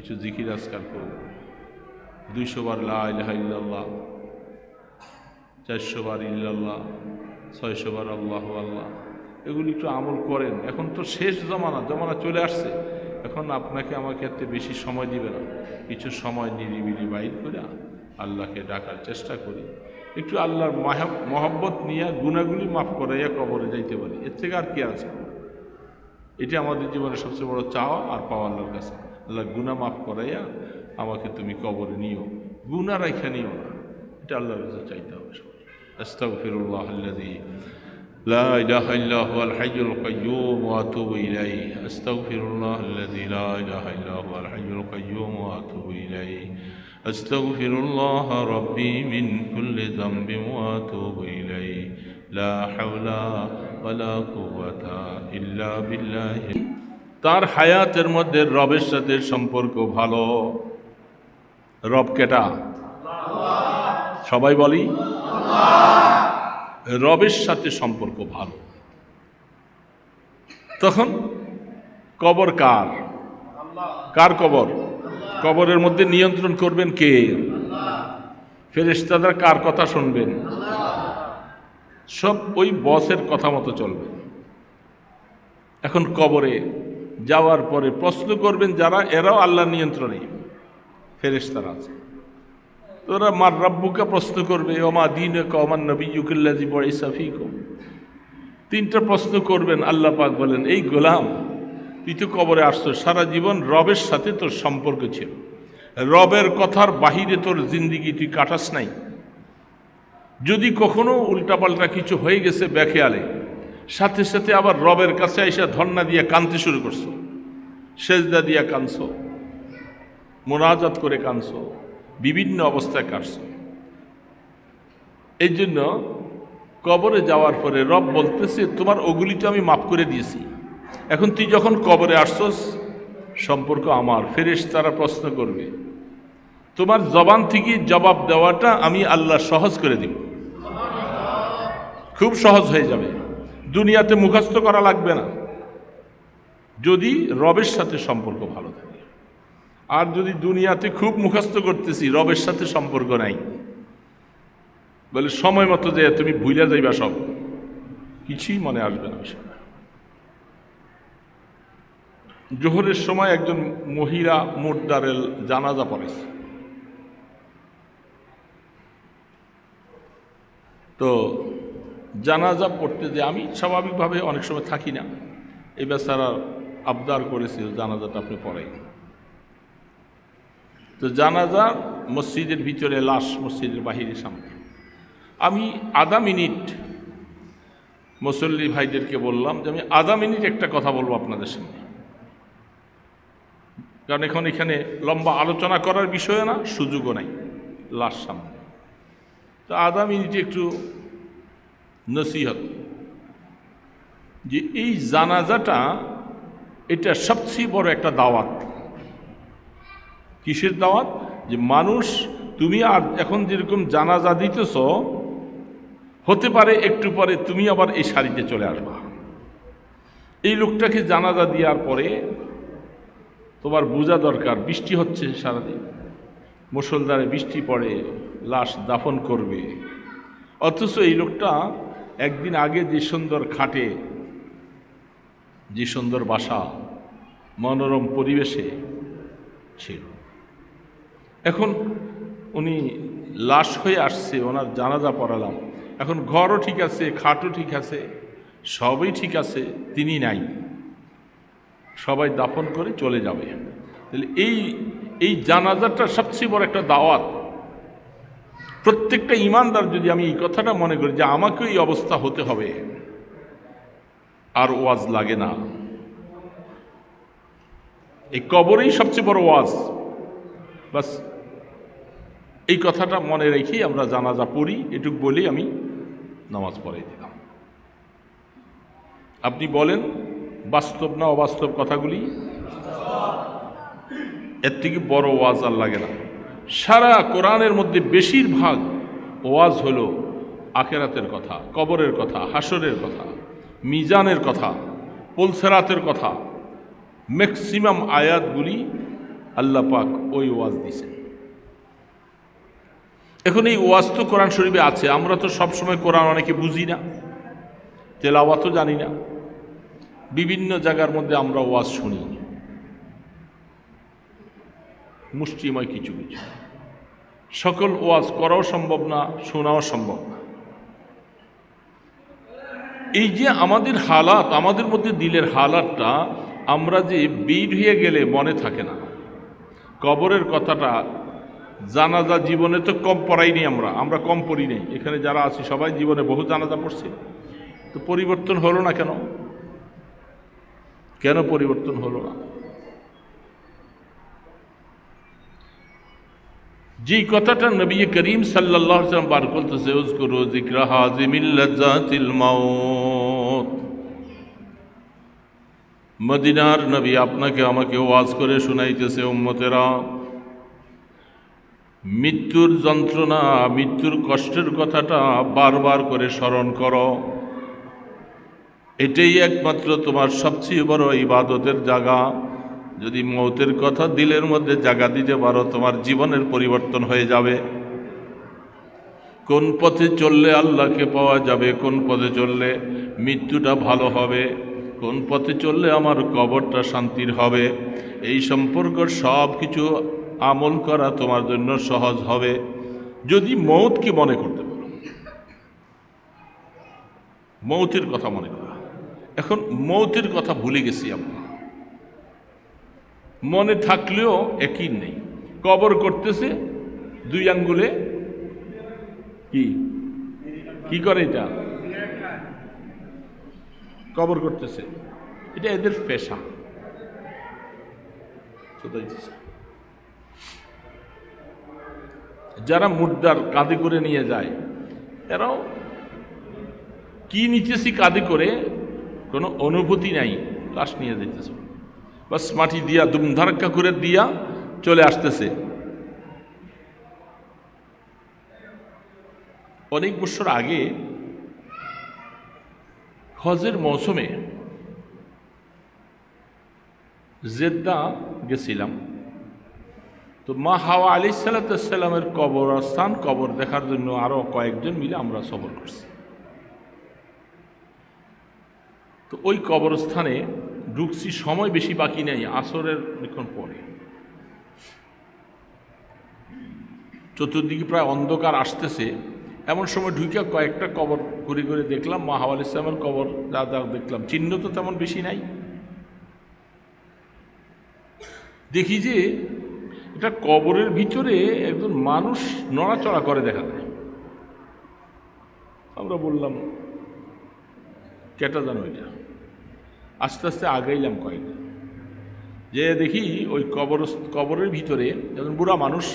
কিছু জিকির আজকার করব, 200 বার লা ইলাহা ইল্লাল্লাহ, 400 বার ইল্লাল্লাহ, 600 বার আল্লাহু আল্লাহ, এগুলি একটু আমল করেন। এখন তো শেষ জমানা চলে আসছে। এখন আপনাকে আমাকে এতে বেশি সময় দিবে না, কিছু সময় নিরিবিলি বাইর করে আল্লাহকে ডাকার চেষ্টা করি, একটু আল্লাহর মহব্বত নিয়ে গুনাহগুলি মাফ করাইয়া কবরে যাইতে পারি। এর থেকে আর কি আছে? এটি আমাদের জীবনের সবচেয়ে বড় চাওয়া আর পাওয়া আল্লাহর কাছে। আল্লাহ গুনাহ মাফ করাইয়া আমাকে তুমি কবরে নিও, গুনাহ রাইখা নিও না, এটা আল্লাহর কাছে চাইতে হবে সবাই। আস্তাগফিরুল্লাহাল্লাযী لا إله إلا هو الحي القيوم وأتوب إليه أستغفر الله الذي لا إله إلا هو الحي القيوم وأتوب إليه أستغفر الله ربي من كل ذنب وأتوب إليه لا حول ولا قوة إلا بالله। তার হায়াতের মধ্যে রবের সাথে সম্পর্ক ভালো। রব কেটা? সবাই বলি রবের সাথে সম্পর্ক ভালো। তখন কবর কার? কার কবর? কবরের মধ্যে নিয়ন্ত্রণ করবেন কে? ফেরেশতারা কার কথা শুনবেন? সব ওই বসের কথা মতো চলবে। এখন কবরে যাওয়ার পরে প্রশ্ন করবেন যারা, এরাও আল্লাহর নিয়ন্ত্রণে, ফেরেশতারা আছে। তোরা মার রাব্বুকা প্রশ্ন করবে, ওমা দীনুকা ওমান নবিয়্যুকাল্লাযী বুইসা ফীকুম। 3টা প্রশ্ন করবেন। আল্লাহ পাক বলেন, এই গোলাম, তুই তো কবরে আসছো, সারা জীবন রবের সাথে তোর সম্পর্ক ছিল, রবের কথার বাহিরে তোর জিন্দিগি তুই কাটাস নাই। যদি কখনো উল্টাপাল্টা কিছু হয়ে গেছে বেখেয়ালে, সাথে সাথে আবার রবের কাছে এসে ধর্ণা দিয়ে কাঁদতে শুরু করছো, সেজদা দিয়া কাঁদছো, মোনাজাত করে কাঁদছো, বিভিন্ন অবস্থায় কাটছো। এই জন্য কবরে যাওয়ার পরে রব বলতেছে, তোমার ওগুলি তো আমি মাফ করে দিয়েছি, এখন তুই যখন কবরে আসছস, সম্পর্ক আমার। ফেরেশতারা প্রশ্ন করবে, তোমার জবান থেকে জবাব দেওয়াটা আমি আল্লাহ সহজ করে দিব, খুব সহজ হয়ে যাবে, দুনিয়াতে মুখস্থ করা লাগবে না, যদি রবের সাথে সম্পর্ক ভালো থাকে। আর যদি দুনিয়াতে খুব মুখস্থ করতেছি, রবের সাথে সম্পর্ক নাই, বলে সময় মতো যে তুমি ভুলে যাইবা, সব কিছুই মনে আসবে না। জোহরের সময় একজন মহিলা মুর্দারের জানাজা পড়েছে। তো জানাজা পড়তে যে আমি স্বাভাবিকভাবে অনেক সময় থাকি না, এই বেচারা আবদার করেছিল জানাজাটা আপনি পড়াই। তো জানাজা মসজিদের ভিতরে, লাশ মসজিদের বাহিরের সামনে। আমি আধা মিনিট মুসল্লি ভাইদেরকে বললাম যে আমি আধা মিনিট একটা কথা বলবো আপনাদের সামনে, কারণ এখন এখানে লম্বা আলোচনা করার বিষয় না, সুযোগও নাই, লাশ সামনে। তো আধা মিনিটে একটু নসিহত, যে এই জানাজাটা এটা সবচেয়ে বড় একটা দাওয়াত। কিসের দাওয়াত? যে মানুষ, তুমি আর এখন যেরকম জানাজা দিতেছ, হতে পারে একটু পরে তুমি আবার এই সারিতে চলে আসবা। এই লোকটাকে জানাজা দেওয়ার পরে তোমার বোঝা দরকার, বৃষ্টি হচ্ছে সারাদিন, মুষলধারে বৃষ্টি পড়ে, লাশ দাফন করবে, অথচ এই লোকটা একদিন আগে যে সুন্দর খাটে, যে সুন্দর বাসা, মনোরম পরিবেশে ছিল, এখন উনি লাশ হয়ে আসছে, ওনার জানাজা পড়ালাম, এখন ঘরও ঠিক আছে, খাটও ঠিক আছে, সবই ঠিক আছে, তিনি নাই, সবাই দাফন করে চলে যাবে। তাহলে এই জানাজাটা সবচেয়ে বড় একটা দাওয়াত। প্রত্যেকটা ইমানদার যদি আমি এই কথাটা মনে করি যে আমাকে এই অবস্থা হতে হবে, আর ওয়াজ লাগে না, এই কবরেই সবচেয়ে বড় ওয়াজ, বাস এই কথাটা মনে রেখেই আমরা জানাজা পড়ি, এটুকু বলেই আমি নামাজ পড়াই দিলাম। আপনি বলেন বাস্তব না অবাস্তব কথাগুলি? এর থেকে বড় ওয়াজ আর লাগে না। সারা কোরআনের মধ্যে বেশিরভাগ ওয়াজ হলো আখিরাতের কথা, কবরের কথা, হাসরের কথা, মিজানের কথা, পুলসিরাতের কথা। ম্যাক্সিমাম আয়াতগুলি আল্লাহ পাক ওই ওয়াজ দিয়েছেন। এখন এই ওয়াজ তো কোরআন শরীফে আছে, আমরা তো সবসময় কোরআন অনেকে বুঝি না, তেলাওয়াতও জানি না, বিভিন্ন জায়গার মধ্যে আমরা ওয়াজ শুনি, মুষ্টিময় কিছু কিছু। সকল ওয়াজ করাও সম্ভব না, শোনাও সম্ভব না। এই যে আমাদের হালাত, আমাদের মধ্যে দিলের হালাতটা, আমরা যে বের হয়ে গেলে মনে থাকে না। কবরের কথাটা জানাজা জীবনে তো কম পড়াইনি, আমরা কম পড়ি নাই। এখানে যারা আছি সবাই জীবনে বহু জানাজা পড়ছি, তো পরিবর্তন হলো না কেন? কেন পরিবর্তন হলো না? যেই কথাটা নবী করিম সাল্লাল্লাহু আলাইহি ওয়াসাল্লাম বার করতেছে, উযকুরু যিকরা হাযিমিল লাযাতিল মাউত। মদিনার নবী আপনাকে আমাকে ওয়াজ করে শুনাইতেছে, উম্মতেরা মৃত্যুর যন্ত্রণা, মৃত্যুর কষ্টের কথাটা বারবার করে স্মরণ করো। এটাই একমাত্র তোমার সবচেয়ে বড় ইবাদতের জায়গা। যদি মৌতের কথা দিলের মধ্যে জায়গা দিতে পারো, তোমার জীবনের পরিবর্তন হয়ে যাবে। কোন পথে চললে আল্লাহকে পাওয়া যাবে, কোন পথে চললে মৃত্যুটা ভালো হবে, কোন পথে চললে আমার কবরটা শান্তির হবে, এই সম্পর্ক সব কিছু আমল করা তোমার জন্য সহজ হবে যদি মৌতকে মনে করতে পারো, মৌতের কথা মনে করা। এখন মৌতের কথা ভুলে গেছি আমরা, মনে থাকলেও একই নেই। কবর করতেছে দুই আঙ্গুলে, কি করে এটা? কবর করতেছে, এটা এদের পেশা। যারা মুর্দার কাঁধে করে নিয়ে যায়, এরাও কি নিতেছি কাঁধে করে, কোনো অনুভূতি নাই, লাশ নিয়ে যেতেছে, বাস মাটি দিয়া দুমধারক্কা করে দিয়া চলে আসতেছে। অনেক বছর আগে হজের মৌসুমে জেদ্দা গেছিলাম, তো মা হাওয়া আলাইহিস সালামের কবরস্থান, কবর দেখার জন্য আরো কয়েকজন মিলে আমরা সফর করছি। তো ওই কবরস্থানে ঢুকছি, সময় বেশি বাকি নেই, আসরের অনেকক্ষণ পরে। চতুর্দিকে প্রায় অন্ধকার আসতেছে, এমন সময় ঢুকে কয়েকটা কবর ঘুরে ঘুরে দেখলাম। মা হাওয়া আলাইহিস সালামের কবর যা যা দেখলাম, চিহ্ন তো তেমন বেশি নাই। দেখি যে এটা কবরের ভিতরে একজন মানুষ নড়াচড়া করে দেখা যায়। আমরা বললাম কেটা জানো এটা? আস্তে আস্তে আগাইলাম কয়েকজন, যে দেখি ওই কবরের ভিতরে একজন বুড়া মানুষ,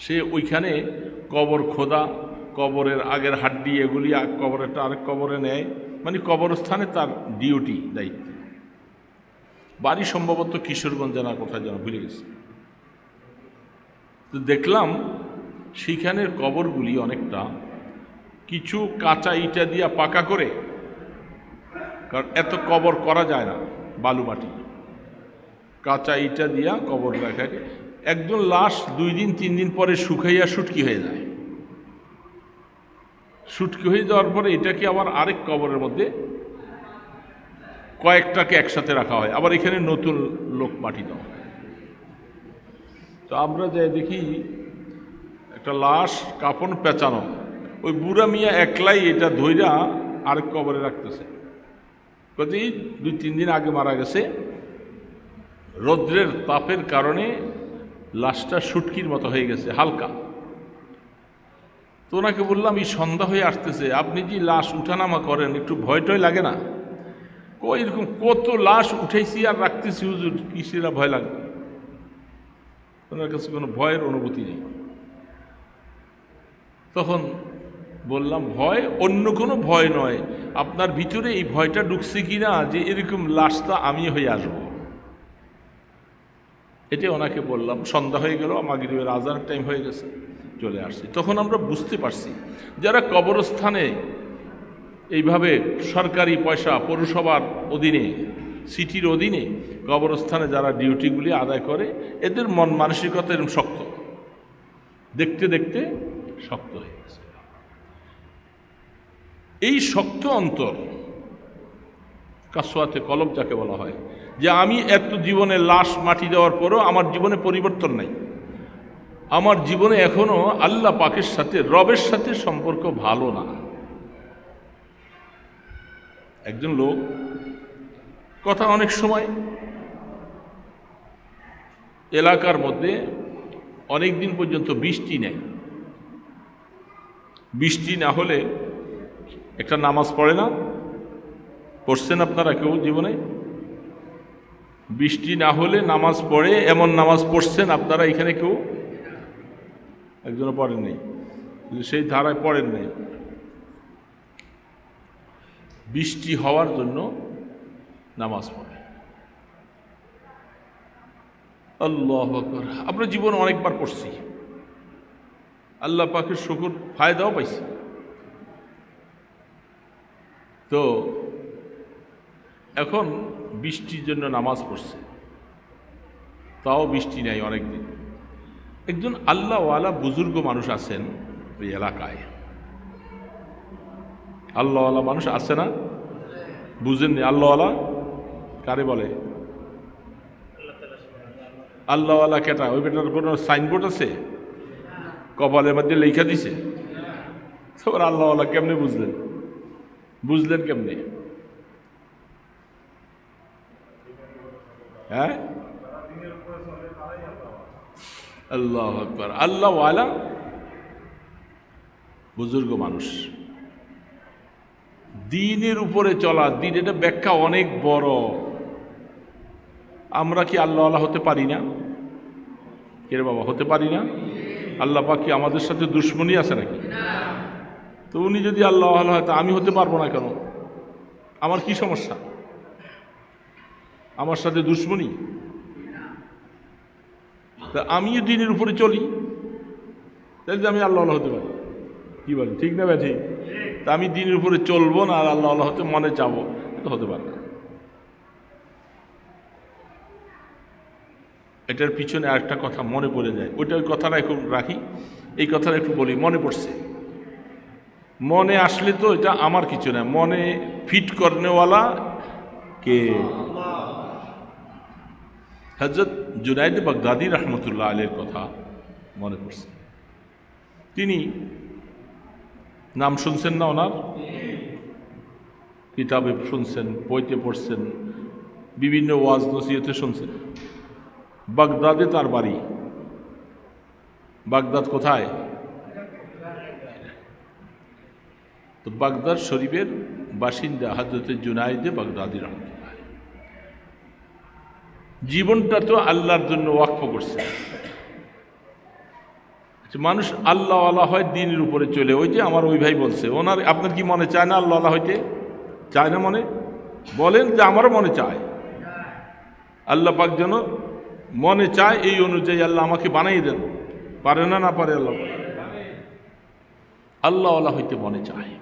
সে ওইখানে কবর খোদা, কবরের আগের হাড্ডি এগুলি কবরেরটা আরেক কবরে নেয়, মানে কবরস্থানে তার ডিউটি, দায়িত্ব। বাড়ি সম্ভবত কিশোরগঞ্জ, জানা কোথায় যেন ভুলে গেছে। তো দেখলাম সেইখানের কবরগুলি অনেকটা কিছু কাঁচা ইটা দিয়া পাকা করে, কারণ এত কবর করা যায় না, বালু মাটি, কাঁচা ইটা দিয়া কবর রাখাকে। একজন লাশ 2 দিন 3 দিন পরে শুকাইয়া শুটকি হয়ে যায়। শুটকি হয়ে যাওয়ার পরে এটাকে আবার আরেক কবরের মধ্যে কয়েকটাকে একসাথে রাখা হয়, আবার এখানে নতুন লোক মাটি দেওয়া হয়। তো আমরা যাই দেখি একটা লাশ কাফন পেঁচানো, ওই বুড়া মিয়া একলাই এটা ধইরা আরেক কবরে রাখতেছে। কাজেই 2-3 দিন আগে মারা গেছে, রৌদ্রের তাপের কারণে লাশটা শুটকির মতো হয়ে গেছে, হালকা। তো ওনাকে বললাম, এই সন্ধ্যা হয়ে আসতেছে, আপনি যে লাশ উঠানামা করেন, একটু ভয় টয় লাগে না? এরকম কত লাশ উঠেছি আর রাখতেছি হুজুর, কিসেরা ভয় লাগবে? ওনার কাছে কোনো ভয়ের অনুভূতি নেই। তখন বললাম, ভয় অন্য কোনো ভয় নয়, আপনার ভিতরে এই ভয়টা ঢুকছে কিনা যে এরকম লাশটা আমি হয়ে আসবো, এটা ওনাকে বললাম। সন্ধ্যা হয়ে গেল, মাগরিবের আজানের টাইম হয়ে গেছে, চলে আসছি। তখন আমরা বুঝতে পারছি যারা কবরস্থানে এইভাবে সরকারি পয়সা, পৌরসভার অধীনে সিটির অধীনে কবরস্থানে যারা ডিউটিগুলি আদায় করে এদের মন মানসিকতা এরকম শক্ত, দেখতে দেখতে শক্ত হয়ে গেছে। এই শক্ত অন্তর কাসওয়াতে কলব যাকে বলা হয়, যে আমি এত জীবনে লাশ মাটি দেওয়ার পরও আমার জীবনে পরিবর্তন নাই, আমার জীবনে এখনো আল্লাহ পাকের সাথে রবের সাথে সম্পর্ক ভালো না। একজন লোক কথা অনেক সময় এলাকার মধ্যে অনেক দিন পর্যন্ত বৃষ্টি নেই, বৃষ্টি না হলে একটা নামাজ পড়ে না, পড়ছেন আপনারা কেউ জীবনে? বৃষ্টি না হলে নামাজ পড়ে, এমন নামাজ পড়ছেন আপনারা এখানে কেউ? একজনও পড়েন নেই, সেই ধারায় পড়েন নেই। বৃষ্টি হওয়ার জন্য নামাজ পড়ে। আল্লাহু আকবার। আমরা জীবনে অনেকবার পড়ছি, আল্লাহ পাকের শুকর ফায়দাও পাইছি। তো এখন বৃষ্টির জন্য নামাজ পড়ছে, তাও বৃষ্টি নাই অনেকদিন। একজন আল্লাহওয়ালা বুজুর্গ মানুষ আছেন ওই এলাকায়, আল্লাহওয়ালা মানুষ আছে না? বুঝেননি আল্লাহওয়ালা কারে বলে? আল্লাহওয়ালা কেটা? ওই বেটার কোনো সাইনবোর্ড আছে কপালের মধ্যে লেখা দিছে? তারপর আল্লাহওয়ালা কেমনে বুঝলেন? বুঝলেন কেমনে? হ্যাঁ, আল্লাহু আকবার। আল্লাহওয়ালা বুজুর্গ মানুষ, দ্বীনের উপরে চলা, দ্বীন এটা ব্যাখ্যা অনেক বড়। আমরা কি আল্লাহওয়ালা হতে পারি না? কে রে বাবা, হতে পারি না? আল্লাহ পাক কি আমাদের সাথে দুশ্মনী আছে নাকি? তো উনি যদি আল্লাহওয়ালা হয় তা আমি হতে পারবো না কেন? আমার কি সমস্যা? আমার সাথে দুশ্মনী? তা আমিও দ্বীনের উপরে চলি, তাই আমি আল্লাহওয়ালা হতে পারি। কি বলেন, ঠিক না ভাই? ঠিক। তা আমি দ্বীনের উপরে চলবো না আর আল্লাহওয়ালা হতে মনে চাবো, এটা হতে পারে না। এটার পিছনে আরেকটা কথা মনে পড়ে যায়, ওইটার কথাটা একটু রাখি, এই কথাটা একটু বলি, মনে পড়ছে। মনে আসলে তো এটা আমার কিছু না, মনে ফিট করনেওয়ালা কে? হযরত জুনায়েদ বাগদাদি রহমতুল্লাহ আলাইহির কথা মনে পড়ছে। তিনি, নাম শুনছেন না ওনার? কিতাবে শুনছেন, বইতে পড়ছেন, বিভিন্ন ওয়াজ নসিহতে শুনছেন। বাগদাদে তার বাড়ি। বাগদাদ কোথায়? তো বাগদাদ শরীফের বাসিন্দা হযরত জুনায়েদ বাগদাদি রহমতুল্লাহ। জীবনটা তো আল্লাহর জন্য ওয়াকফ করছে। মানুষ আল্লাহওয়ালা হয় দ্বীনের উপরে চলে। ওই যে আমার ওই ভাই বলছে, ওনার আপনার কি মনে চায় না আল্লাহওয়ালা হইতে? চায় না? মনে বলেন যে আমারও মনে চায়। আল্লাহ পাক যেন মনে চায় এই অনুযায়ী আল্লাহ আমাকে বানাই দেন। পারে না? না পারে? আল্লাহ আল্লাহওয়ালা হইতে মনে চায়।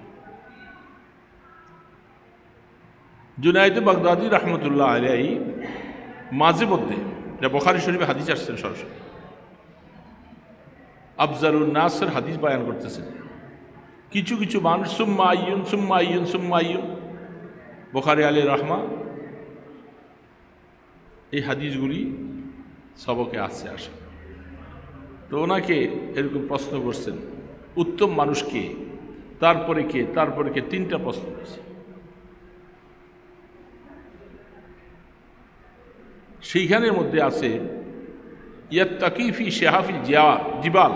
জুনায়েদ বাগদাদি রহমতুল্লাহ আলাইহি মাঝে মধ্যে, এটা বুখারী শরীফে হাদিস আসছেন, সরাসরি আফজালুন নাসের হাদিস বয়ান করতেছেন। কিছু কিছু মানুষ সুম্মা আইয়ুন সুম্মা আইয়ুন সুম্মা আইয়ুন, বুখারী আলাইহি রাহমা, এই হাদিসগুলি সবকে আসছে আসে। তো ওনাকে এরকম প্রশ্ন করছেন, উত্তম মানুষ কে, তারপরে কে, তারপরে কে, তিনটা প্রশ্ন করছে। সেইখানের মধ্যে আছে ইয়াত্তাকি ফি শিহাফিল জিবাল,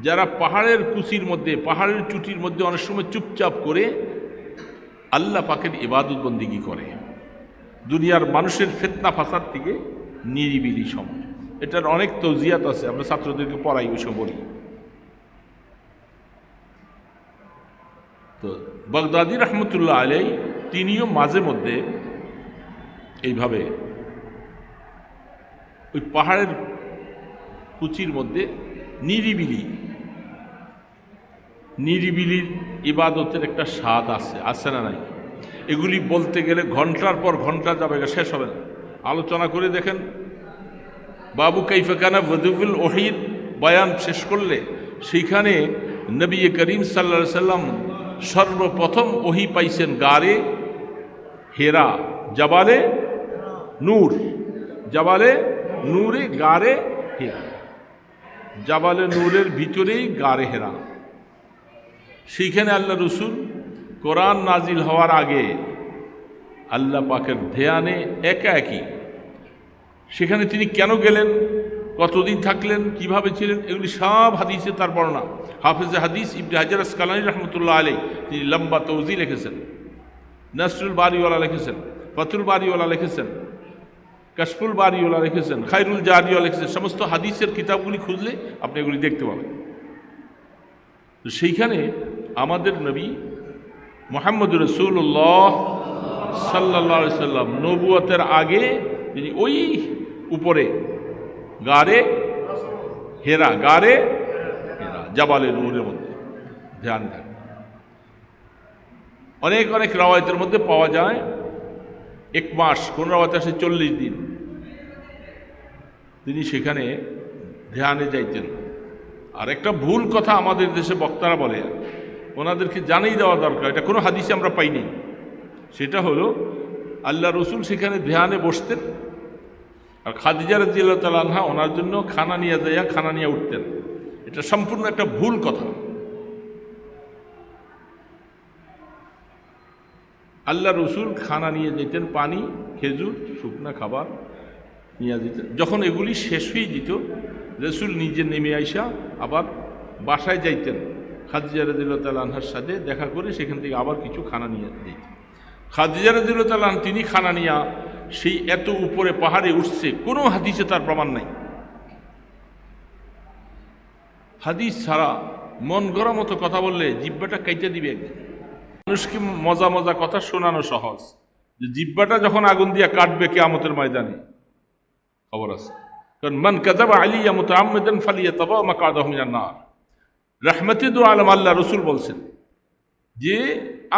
যারা পাহাড়ের কুচির মধ্যে, পাহাড়ের চুটির মধ্যে অনেক সময় চুপচাপ করে আল্লাহ পাকের ইবাদত বন্দিগি করে, দুনিয়ার মানুষের ফিতনা ফাসাদ থেকে নিরিবিলি সময়। এটার অনেক তৌজিয়াত আছে, আমরা ছাত্রদেরকে পড়াই, ওইসব বলি। তো বাগদাদি রহমতুল্লাহ আলাইহি তিনিও মাঝে মধ্যে এইভাবে ওই পাহাড়ের কুচির মধ্যে নিরিবিলির ইবাদতের একটা স্বাদ আছে, আছে না নাই? এগুলি বলতে গেলে ঘন্টার পর ঘন্টা যাবে, শেষ হবে না। আলোচনা করে দেখেন, বাবু কাইফাকানা ওয়াদুফুল ওহির বয়ান শেষ করলে সেইখানে নবী করিম সাল্লাল্লাহু আলাইহি সাল্লাম সর্বপ্রথম ওহি পাইছেন গারে হেরা, জাবালে নূর, জাবালে নূরে গারে হেরা, জাবালে নূরের ভিতরেই গারে হেরা। সেইখানে আল্লাহ রসুল কোরআন নাজিল হওয়ার আগে আল্লাহ পাকের ধ্যানে একা একই সেখানে তিনি কেন গেলেন, কতদিন থাকলেন, কিভাবে ছিলেন, এগুলি সব হাদিসে তার বর্ণনা। হাফেজে হাদিস ইবনে হাজার আসকালানী রহমতুল্লাহ আলাইহি তিনি লম্বা তৌজি লিখেছেন, নাসরুল বারিওয়ালা লিখেছেন, ফাতুল বারিওয়ালা লিখেছেন, কাশফুল বারিওয়ালা লিখেছেন, খায়রুল জারিওয়ালা লিখেছেন। সমস্ত হাদিসের কিতাবগুলি খুঁজলে আপনি এগুলি দেখতে পাবেন। তো সেইখানে আমাদের নবী মুহাম্মদ রাসূলুল্লাহ সাল্লাল্লাহু আলাইহি সাল্লাম নবুয়তের আগে তিনি ওই উপরে গারে হেরা, গারে হেরা জাবালে নূরের মধ্যে ধ্যান থাকে। অনেক অনেক রাওয়ায়াতের মধ্যে পাওয়া যায় 1 মাস, কোন রাওয়ায়াতে আসে 40 দিন তিনি সেখানে ধ্যানে যাইতেন। আর একটা ভুল কথা আমাদের দেশে বক্তারা বলে, ওনাদেরকে জানিয়ে দেওয়া দরকার, এটা কোনো হাদিসে আমরা পাইনি। সেটা হলো আল্লাহ রসুল সেখানে ধ্যানে বসতেন আর খাদিজা রাদিয়াল্লাহু তাআলা আনহা ওনার জন্য খানা নিয়ে যাইয়া খানা নিয়ে উঠতেন। এটা সম্পূর্ণ একটা ভুল কথা। আল্লাহ রসুল খানা নিয়ে যেতেন, পানি, খেজুর, শুকনা খাবার নিয়ে যেতেন। যখন এগুলি শেষ হয়ে যেত রসুল নিজে নেমে আইসা আবার বাসায় যাইতেন, খাদিজা রাদিয়াল্লাহু তাআলা আনহার সাথে দেখা করে সেখান থেকে আবার কিছু খানা নিয়ে দিতেন। খাদিজা রাদিয়াল্লাহু তাআলা আনহা তিনি খানা নিয়ে সেই এত উপরে পাহাড়ে উঠছে, কোনো হাদিসে তার প্রমাণ নাই। হাদিস ছাড়া মন গড়া মতো কথা বললে জিহ্বাটা কাইটা দিবে একদিন। মানুষকে মজা মজা কথা শোনানো সহজ, যে জিহ্বাটা যখন আগুন দিয়া কাটবে কিয়ামতের ময়দানে খবর আছে। কারণ মান কাযাবা আলাইয়া মুতাআম্মিদান ফালিয়াতাবা মাকআদাহু মিনান নার। রাহমাতে দু আলম আল্লাহ রসুল বলছেন যে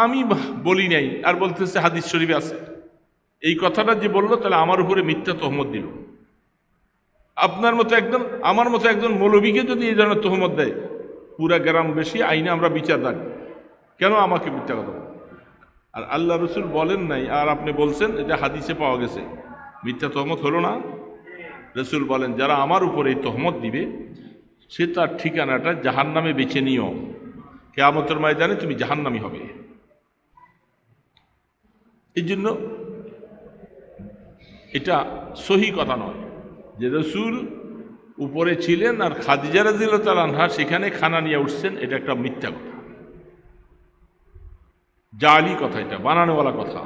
আমি বলি নাই, আর বলতেছে হাদিস শরীফে আছে। এই কথাটা যে বললো তাহলে আমার উপরে মিথ্যা তহমত দিল। আপনার মতো একজন, আমার মতো একজন মৌলবীকে যদি এই ধরনের তহমত দেয়, পুরা গ্রাম বেশি আইনে আমরা বিচার রাখবো, কেন আমাকে মিথ্যা কথা? আর আল্লাহ রসুল বলেন নাই আর আপনি বলছেন এটা হাদিসে পাওয়া গেছে, মিথ্যা তহমত হলো না? রসুল বলেন যারা আমার উপরে এই তহমত দিবে সে তার ঠিকানাটা জাহান্নামে বেছে নিও, কিয়ামতের ময়দানে তুমি জাহান্নামী হবে। এই জন্য এটা সহি কথা নয় যে রসুল উপরে ছিলেন আর খাদিজা রাদিয়াল্লাহু তাআলা আনহা সেখানে খানা নিয়ে উঠছেন, এটা একটা মিথ্যা কথা, জালি কথা, এটা বানানোওয়ালা কথা।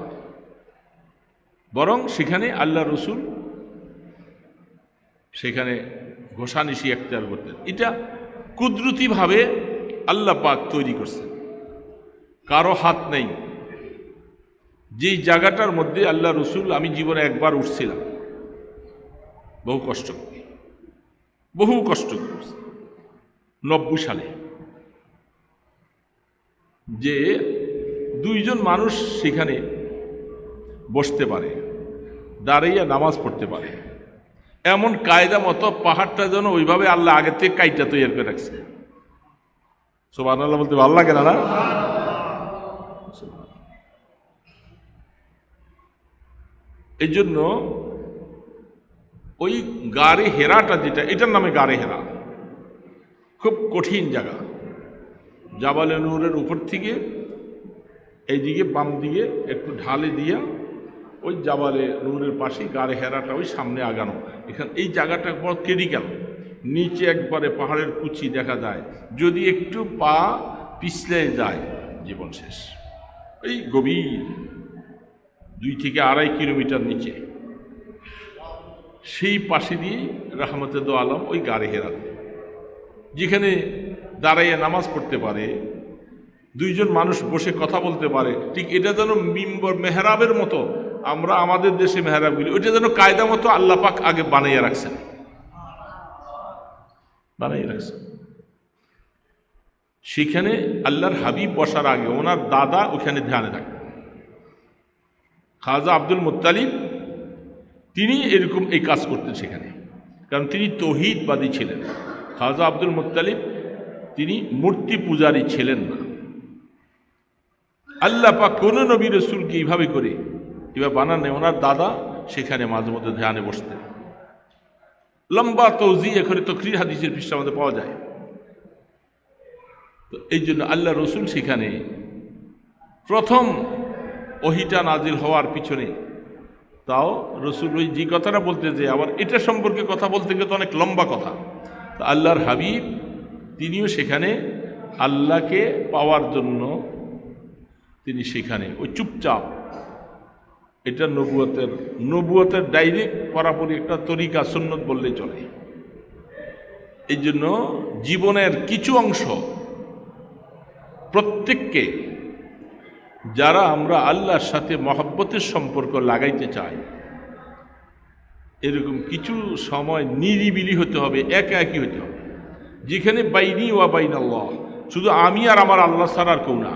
বরং সেখানে আল্লাহ রসুল সেখানে ঘোষানিশি এখতিয়ার করতেন। এটা কুদরতিভাবে আল্লাহ পাক তৈরি করছেন, কারো হাত নেই। যেই জায়গাটার মধ্যে আল্লাহ রসুল, আমি জীবনে একবার উঠছিলাম, বহু কষ্ট করে 90 সালে, যে 2 জন মানুষ সেখানে বসতে পারে, দাঁড়াইয়া নামাজ পড়তে পারে, এমন কায়দা মতো পাহাড়টা যেন ওইভাবে আল্লাহ আগের থেকে কাইটা তৈরি করে রাখছে। সুবহানাল্লাহ বলতে ভালো লাগে না? এই জন্য ওই গারে হেরাটা যেটা, এটার নামে গারে হেরা, খুব কঠিন জায়গা। জাবালে নূরের উপর থেকে এইদিকে বাম দিকে একটু ঢালে দিয়া ওই জাবালে নূরের পাশে গারে হেরাটা ওই সামনে আগানো। এখানে এই জায়গাটা বড় ক্রিটিক্যাল, নিচে একবারে পাহাড়ের কুচি দেখা যায়, যদি একটু পা পিছলে যায় জীবন শেষ। এই গভীর 2 থেকে 2.5 কিলোমিটার নিচে, সেই পাশে দিয়ে রাহমাতে দো আলম ওই গারে হেরাতে, যেখানে দাঁড়াইয়া নামাজ পড়তে পারে, 2 জন মানুষ বসে কথা বলতে পারে। ঠিক এটা যেন মিম্বর মেহরাবের মতো, আমরা আমাদের দেশে মেহরাব বলি, ওইটা যেন কায়দা মতো আল্লাহ পাক আগে বানাইয়া রাখছেন। সেখানে আল্লাহর হাবিব বসার আগে ওনার দাদা ওখানে ধ্যানে থাকতেন। খাজা আব্দুল মুত্তালিব তিনি এরকম এই কাজ করতেন সেখানে, কারণ তিনি তৌহিদবাদী ছিলেন। খাজা আব্দুল মুত্তালিব তিনি মূর্তি পূজারী ছিলেন না। আল্লাহ পাক কোন নবী রসুলকে এইভাবে করে এবার বানানে, ওনার দাদা সেখানে মাঝে মধ্যে ধ্যানে বসতেন। লম্বা তৌজি এখানে তকরির হাদিসের পৃষ্ঠা আমাদের পাওয়া যায়। তো এই জন্য আল্লাহ রসুল সেখানে প্রথম ওহিটা নাজিল হওয়ার পিছনে, তাও রসুল ওই যে কথাটা বলতে যে আবার এটা সম্পর্কে কথা বলতে গেলে তো অনেক লম্বা কথা। তো আল্লাহর হাবিব তিনিও সেখানে আল্লাহকে পাওয়ার জন্য তিনি সেখানে ওই চুপচাপ, এটা নবুয়তের ডাইরেক্ট পরাপরি একটা তরিকা সুন্নত বললেই চলে। এই জন্য জীবনের কিছু অংশ প্রত্যেককে, যারা আমরা আল্লাহর সাথে মহব্বতের সম্পর্ক লাগাইতে চাই, এরকম কিছু সময় নিরিবিলি হতে হবে, একা একই হতে হবে, যেখানে বাইনি ওয়া বাইন আল্লাহ, শুধু আমি আর আমার আল্লাহ ছাড়া আর কেউ না।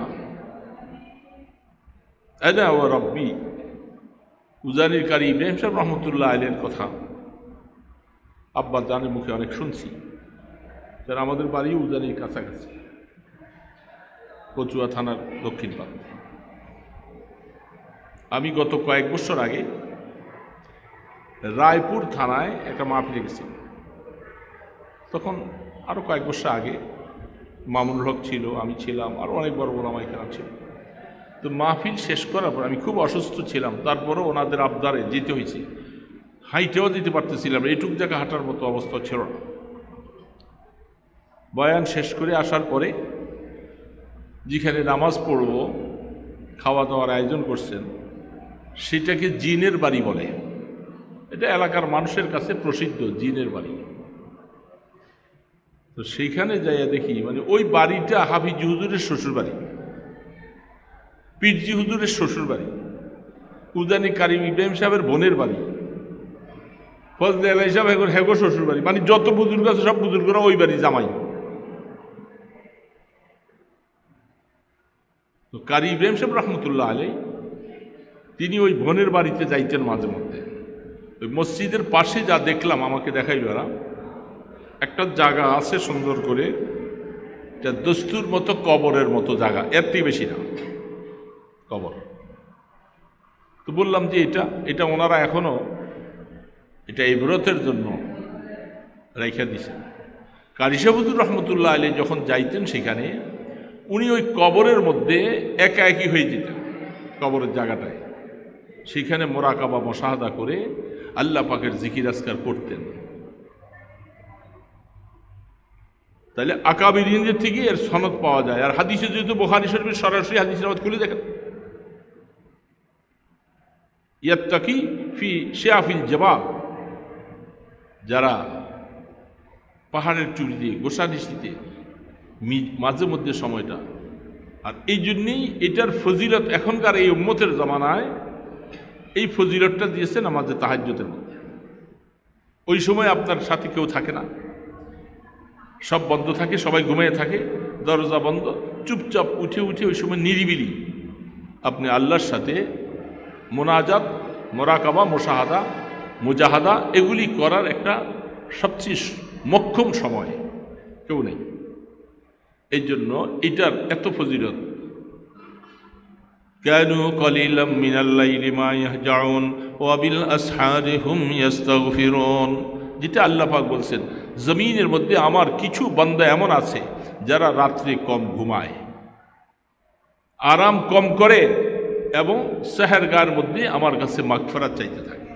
আনা ওয়া রব্বি, উজানির কারি ইব্রাহিম সাহেব রহমতুল্লাহ আলাইহির কথা আব্বা জানের মুখে অনেক শুনছি, যারা আমাদের বাড়ি উজানির কাছাকাছি, কচুয়া থানার দক্ষিণ প্রান্তে। আমি গত কয়েক বছর আগে রায়পুর থানায় একটা মাহফিলে গেছি। তখন আরও কয়েক বছর আগে মামুনুল হক ছিল, আমি ছিলাম, আরও অনেক বড় ওলামা এখানে ছিল। তো মাহফিল শেষ করার পর আমি খুব অসুস্থ ছিলাম, তারপরও ওনাদের আবদারে যেতে হয়েছে। হাইটেও যেতে পারতেছিলাম, এইটুক জায়গা হাঁটার মতো অবস্থা ছিল না। বয়ান শেষ করে আসার পরে যেখানে নামাজ পড়ব, খাওয়া দাওয়ার আয়োজন করছেন, সেটাকে জিনের বাড়ি বলে। এটা এলাকার মানুষের কাছে প্রসিদ্ধ জিনের বাড়ি। তো সেইখানে যাইয়া দেখি, মানে ওই বাড়িটা হাফিজি হুজুরের শ্বশুর বাড়ি, পীরজি হুজুরের শ্বশুর বাড়ি, উজানি কারি ইব্রাহিম সাহেবের বোনের বাড়ি, ফজলে আলাই সাহেব হেগো শ্বশুর বাড়ি, মানে যত বুজুর্গ আছে সব বুজুর্গরা ওই বাড়ি জামাই। তো কারি ইব্রাহিম সাহেব রহমতুল্লাহ আলাই তিনি ওই বোনের বাড়িতে যাইতেন মাঝে মধ্যে। ওই মসজিদের পাশে যা দেখলাম, আমাকে দেখাইল এরা, একটা জায়গা আছে সুন্দর করে, যা দস্তুর মতো কবরের মতো জায়গা, এর থেকে বেশি না কবর। তো বললাম যে এটা ওনারা এখনো এটা ইবরতের জন্য রাইখা দিছেন। কারি সাহেবুদ্দুর রহমতুল্লাহ আলী যখন যাইতেন সেখানে, উনি ওই কবরের মধ্যে একা একই হয়ে যেতেন কবরের জায়গাটায়, সেখানে মোরাকাবা মুশাহাদা করে আল্লাহ পাকের জিকির আজকার করতেন। তাহলে আকাবিরিনদের থেকে এর সনদ পাওয়া যায়। আর হাদিসে যেহেতু বুখারী শরীফের সরাসরি হাদিসের সনদ খুলে দেখেন, ইয়াত্তাকি ফি শিয়াফিল জবাব, যারা পাহাড়ের চূড়ি দিয়ে গোসানিশিতে মাঝে মধ্যে সময়টা, আর এই জন্যেই এটার ফজিলত এখনকার এই উম্মতের জামানায় এই ফজিলতটা দিয়েছে নামাজে তাহাজ্জুদের মধ্যে। ওই সময় আপনার সাথে কেউ থাকে না, সব বন্ধ থাকে, সবাই ঘুমিয়ে থাকে, দরজা বন্ধ, চুপচাপ উঠে ওই সময় নিরিবিলি আপনি আল্লাহর সাথে মোনাজাত, মোরাকাবা, মুশাহাদা, মুজাহাদা এগুলি করার একটা সবচেয়ে মোক্ষম সময় কেউ নেই। এই জন্য এটার এত ফজিলত। কানু কলিলাম মিনাল লাইলি মা ইয়াহজাউন ওয়া বিল আসহারি হুম ইস্তাগফিরুন, যেটা আল্লাহ পাক বলছেন, জমিনের মধ্যে আমার কিছু বান্দা এমন আছে যারা রাত্রে কম ঘুমায়, আরাম কম করে, এবং সেহেরগার মধ্যে আমার কাছে মাগফিরাত চাইতে থাকে।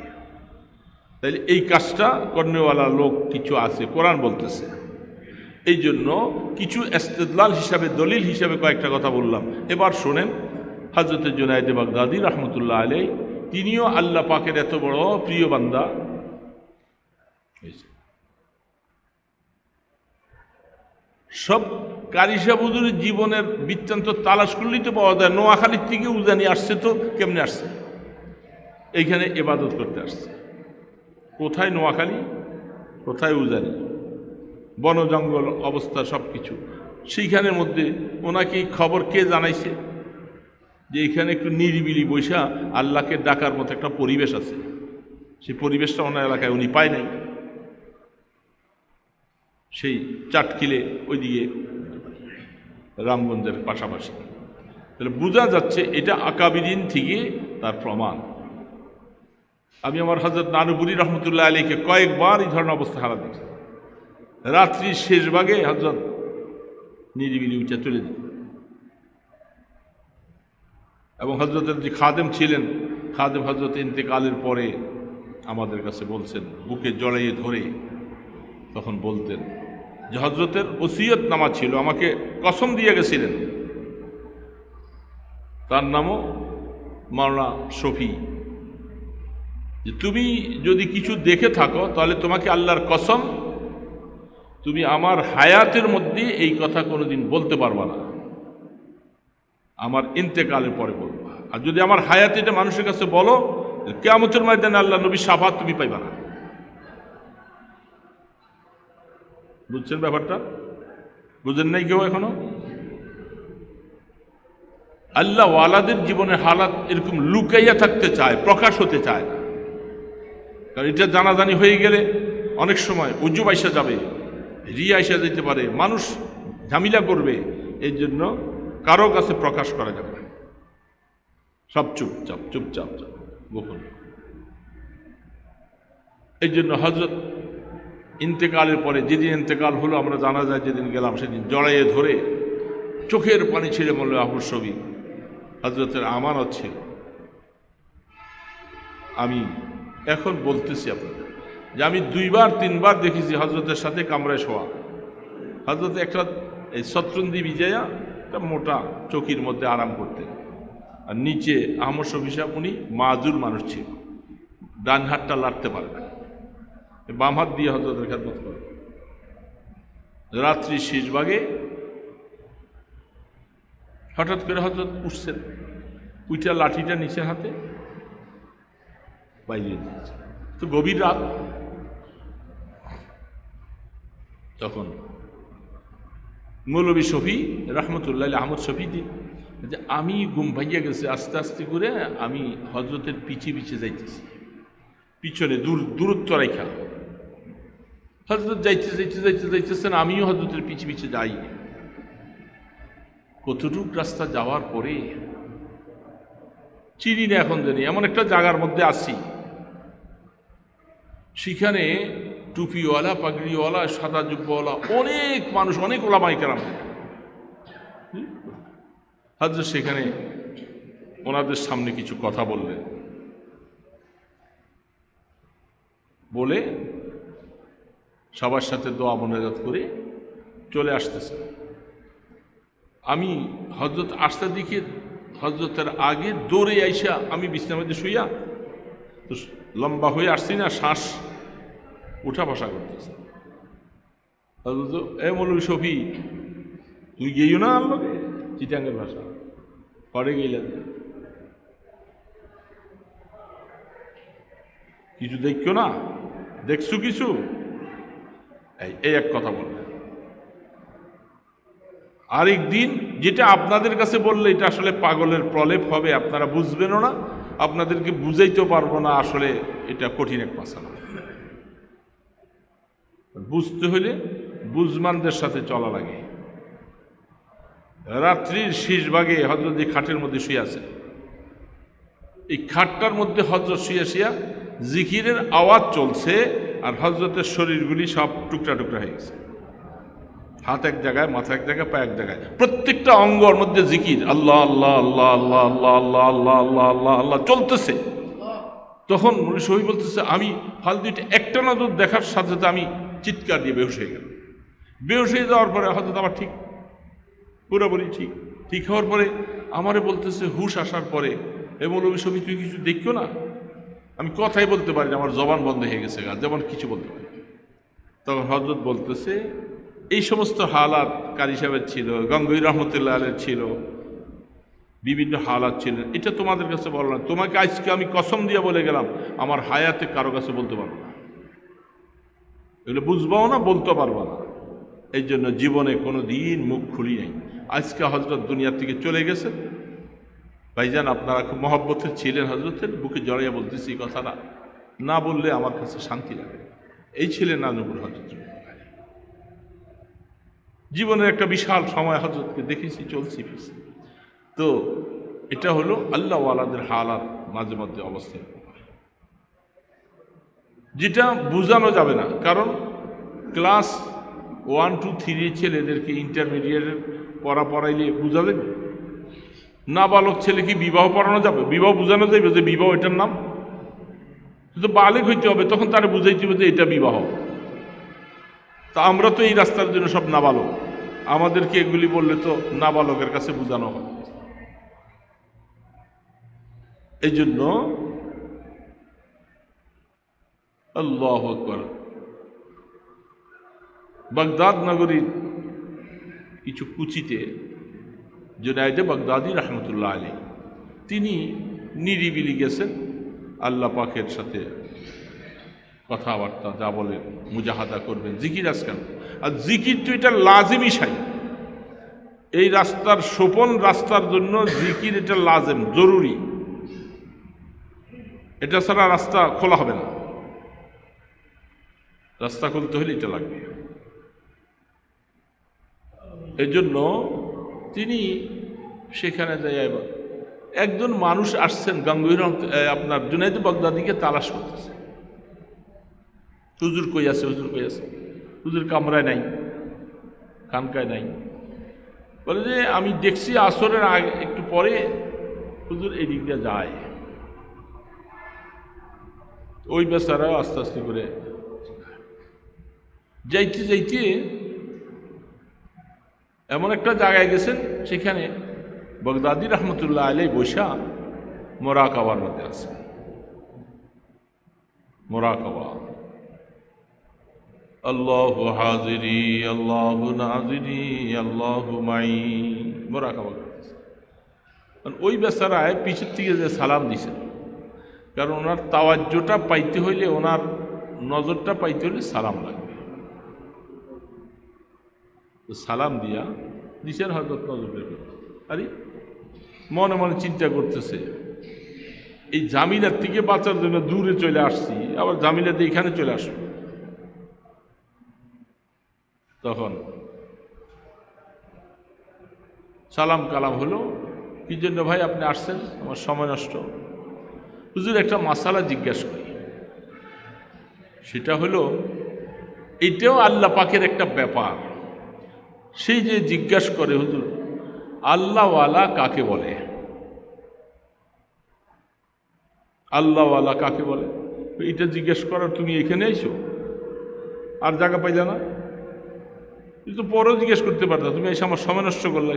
তাইলে এই কাজটা করনেওয়ালা লোক কিছু আছে, কোরআন বলতেছে। এই জন্য কিছু ইস্তেদলাল হিসাবে, দলিল হিসাবে কয়েকটা কথা বললাম। এবার শোনেন, হযরত জুনায়েদ বাগদাদী রহমতুল্লাহ আলাইহি তিনিও আল্লাহ পাকের এত বড় প্রিয় বান্দা হয়েছে। সব কারি সাহেব হুজুরের জীবনের বৃত্তান্ত তালাশ করলেই তো পাওয়া যায়। নোয়াখালীর থেকে উজানি আসছে, তো কেমনে আসছে? এইখানে ইবাদত করতে আসছে। কোথায় নোয়াখালী, কোথায় উজানি, বন জঙ্গল অবস্থা সব কিছু। সেইখানের মধ্যে ওনাকে এই খবর কে জানাইছে? যে এখানে একটু নিরিবিলি বৈশা আল্লাহকে ডাকার মতো একটা পরিবেশ আছে, সেই পরিবেশটা ওনার এলাকায় উনি পায় নাই। সেই চাটখিলে ওইদিকে রামগঞ্জের পাশাপাশি। তাহলে বোঝা যাচ্ছে এটা আকাবিরিন থেকে তার প্রমাণ। আমি আমার হযরত নানুপুরি রহমতুল্লাহ আলাইকে কয়েকবার এই ধরনের অবস্থা হারা দিয়েছি। রাত্রির শেষ ভাগে হযরত নিরিবিলি উঠে চলে যেত, এবং হযরতের যে খাদেম ছিলেন, খাদেম হযরত ইন্তেকালের পরে আমাদের কাছে বলছেন, বুকে জড়াইয়ে ধরে তখন বলতেন যে হযরতের ওসিয়ত নামা ছিল, আমাকে কসম দিয়ে গেছিলেন, তার নামও মাওলানা শফি, যে তুমি যদি কিছু দেখে থাকো তাহলে তোমাকে আল্লাহর কসম তুমি আমার হায়াতের মধ্যে এই কথা কোনোদিন বলতে পারবা না, আমার ইন্তেকালের পরে বলবা। আর যদি আমার হায়াতে এটা মানুষের কাছে বলো, কিয়ামতের ময়দানে আল্লাহ নবী শাফাত তুমি পাইবা না। বুঝছেন ব্যাপারটা? বুঝেন নাই কেউ এখনো? আল্লাহ ওয়ালাদের জীবনের হালাত এরকম লুকাইয়া থাকতে চায়, প্রকাশ হতে চায় না। কারণ এটা জানাজানি হয়ে গেলে অনেক সময় উজুব আইসা যাবে, রিয়া আইসা যেতে পারে, মানুষ ঝামেলা করবে, এই জন্য কারো কাছে প্রকাশ করা যাবে না, সব চুপচাপ চুপচাপ গোপন। এই জন্য হযরত ইন্তেকালের পরে, যেদিন ইন্তেকাল হলো আমরা জানা যায় যেদিন গেলাম, সেদিন জড়াইয়ে ধরে চোখের পানি ছেড়ে বলল আবু ছবি হযরতের আমানত ছিল। আমি এখন বলতেছি আপনাকে যে আমি 2বার 3বার দেখেছি হযরতের সাথে কামরায় শোয়া। হযরত একটা এই শত্রুন্দি বিজয়া একটা মোটা চৌকির মধ্যে আরাম করতেন, আর নিচে আহমদ শফি সাহেব উনি মাজুর মানুষ ছিল, ডান হাতটা লাড়তে পারে না, বাম হাত দিয়ে হযরতের খেদমত করে। রাত্রি শেষ ভাগে হঠাৎ করে হযরত উঠছেন, উইটা লাঠিটা নিচে হাতে বাইরে দিয়েছে। তো গভীর রাত, তখন মৌলভী শফি রহমতুল্লাহ আহমদ শফি দিন যে আমি ঘুম ভাইয়া গেছে, আস্তে আস্তে করে আমি হযরতের পিছে পিছে যাইতেছি, পিছনে দূরত্ব রেখা হযরত যাইতেছেন, আমিও হযরতের পিছে পিছে যাই। কতটুক রাস্তা যাওয়ার পরে চিনি না এখন জানি, এমন একটা জায়গার মধ্যে আসি, সেখানে টুপিওয়ালা, পাগড়িওয়ালা, সাদা জুব্বাওয়ালা অনেক মানুষ, অনেক ওলামায়ে কেরাম। হযরত সেখানে ওনাদের সামনে কিছু কথা বললেন, বলে সবার সাথে দোয়া মোনাজাত করে চলে আসতেছে। আমি হযরত আসতে দিকে হযরতের আগে দৌড়ে আইসা আমি বিছানার মধ্যে শুইয়া, তো লম্বা হয়ে আসছি না, শ্বাস উঠা বসা করতেছে। হযরত এ মৌলভী শফি তুই গেইও না আল্লোকে, চিটাঙ্গের ভাষা, পরে গেইলেন কিছু দেখছো না, দেখছো কিছু, এই এক কথা বললেন। আরেকদিন যেটা আপনাদের কাছে বললে এটা আসলে পাগলের প্রলেপ হবে, আপনারা বুঝবেনও না, আপনাদেরকে বুঝাইতেও পারবো না, আসলে এটা কঠিন এক মাসালা। বুঝতে হলে বুঝমানদের সাথে চলা লাগে। রাত্রির শেষ ভাগে হযরত যে খাটের মধ্যে শুয়ে আছে, এই খাটটার মধ্যে হযরত শুয়ে জিকিরের আওয়াজ চলছে, আর হযরতের শরীরগুলি সব টুকরা টুকরা হয়ে গেছে, হাত এক জায়গায়, মাথা এক জায়গায়, পা এক জায়গায়, প্রত্যেকটা অঙ্গর মধ্যে জিকির আল্লাহ আল্লাহ আল্লাহ আল্লাহ আল্লাহ আল্লাহ আল্লাহ আল্লাহ আল্লাহ আল্লাহ চলতেছে। তখন শহীদ বলতেছে আমি ফালতুটা একটা নজর দেখার সাথে সাথে আমি চিৎকার দিয়ে বেহুশ হয়ে গেলাম। বেহুশ হয়ে যাওয়ার পরে হয়তো আমার ঠিক পুরোপুরি ঠিক হওয়ার পরে আমারে বলতেছে হুশ আসার পরে, এ মৌলভী শফি তুই কিছু দেখছো না? আমি কথাই বলতে পারি না, আমার জবান বন্ধ হয়ে গেছে, যেমন কিছু বলতে পারি। তখন হযরত বলতেছে এই সমস্ত হালাত কারি সাহেবের ছিল, গঙ্গোই রহমতুল্লাহ আলের ছিল, বিভিন্ন হালাত ছিল, এটা তোমাদের কাছে বলো না। তোমাকে আজকে আমি কসম দিয়ে বলে গেলাম, আমার হায়াতে কারো কাছে বলতে পারবো না, এগুলো বুঝবাও না, বলতে পারবো না। এই জন্য জীবনে কোনো দিন মুখ খুলি নাই। আজকে হযরত দুনিয়া থেকে চলে গেছে, ভাইজান আপনারা খুব মহব্বতের ছিলেন, হজরতের বুকে জড়াইয়া বলতেছি এই কথাটা, না বললে আমার কাছে শান্তি লাগে। এই ছিলেন নানুপুর হজরত। জীবনের একটা বিশাল সময় হজরতকে দেখেছি, চলছি ফিরছি। তো এটা হলো আল্লাহ ওয়ালাদের হালাত মাঝে মধ্যে অবস্থা, যেটা বোঝানো যাবে না। কারণ ক্লাস 1, 2, 3 ছেলেদেরকে ইন্টারমিডিয়েটের পড়াইলে বোঝা যাবে? নাবালক ছেলে কি বিবাহ পড়ানো যাবে? বিবাহ বোঝানো যাবে যে বিবাহ এটার নাম? কিন্তু বালেক হইতে হবে, তখন তারা বুঝাইতে হবে যে এটা বিবাহ। তা আমরা তো এই রাস্তার জন্য সব নাবালক, আমাদেরকে এগুলি বললে তো নাবালকের কাছে বোঝানো হবে। এই জন্য আল্লাহু আকবার, বাগদাদ নগরীর কিছু কুচিতে জুনায়েদে বাগদাদি রহমতুল্লাহ আলী তিনি নিরিবিলি গেছেন আল্লাহ পাকের সাথে কথাবার্তা যা বলেন মুজাহাদা করবেন, জিকির আজকাল। আর জিকির তো এটা লাজিমি সাই, এই রাস্তার সোপন রাস্তার জন্য জিকির এটা লাজেম, জরুরি। এটা ছাড়া রাস্তা খোলা হবে না, রাস্তা খুলতে হলে এটা লাগবে। এই জন্য তিনি সেখানে যাই, একজন মানুষ আসছেন গাঙ্গুহির আপনার জুনায়েদ বাগদাদিকে তালাশ করতেছে। হুজুর কই আছে, হুজুর কই আছে? হুজুর কামরায় নাই, খানকায় নাই। বলে যে আমি দেখছি আসরের আগে একটু পরে হুজুর এই দিক দিয়ে যায়। ওই বেচারাও আস্তে আস্তে করে যাইতে যাইতে এমন একটা জায়গায় গেছেন, সেখানে বাগদাদি রহমতুল্লাহ আলাই বৈশা মোরাকাবার মধ্যে আছে। মোরাকাবা, আল্লাহু হাজিরি আল্লাহু নাজিরি আল্লাহু মাই, মোরাকাবা করতেছে। ওই বেচারায় পিছের থেকে যে সালাম দিছে, কারণ ওনার তাওয়াজ্জুটা পাইতে হইলে, ওনার নজরটা পাইতে হইলে সালাম লাগবে। সালাম দিয়া দিছেন হযরত নজর, আরে মনে মনে চিন্তা করতেছে এই জামিলার থেকে বাঁচার জন্য দূরে চলে আসছি, আবার জামিলাতে এখানে চলে আসবো। তখন সালাম কালাম হলো, কি জন্য ভাই আপনি আসছেন? আমার সময় নষ্ট। হুজুর একটা মাসালা জিজ্ঞাসা করি, সেটা হলো এটাও আল্লাহ পাকের একটা ব্যাপার। সেই যে জিজ্ঞাসা করে, হুজুর আল্লাহওয়ালা কাকে বলে? আল্লাহওয়ালা কাকে বলে? এটা জিজ্ঞেস করার তুমি এখানে আইছো, আর জায়গা পাইলে না? কিন্তু পরেও জিজ্ঞেস করতে পারতো, তুমি এসে আমার সময় নষ্ট করলে।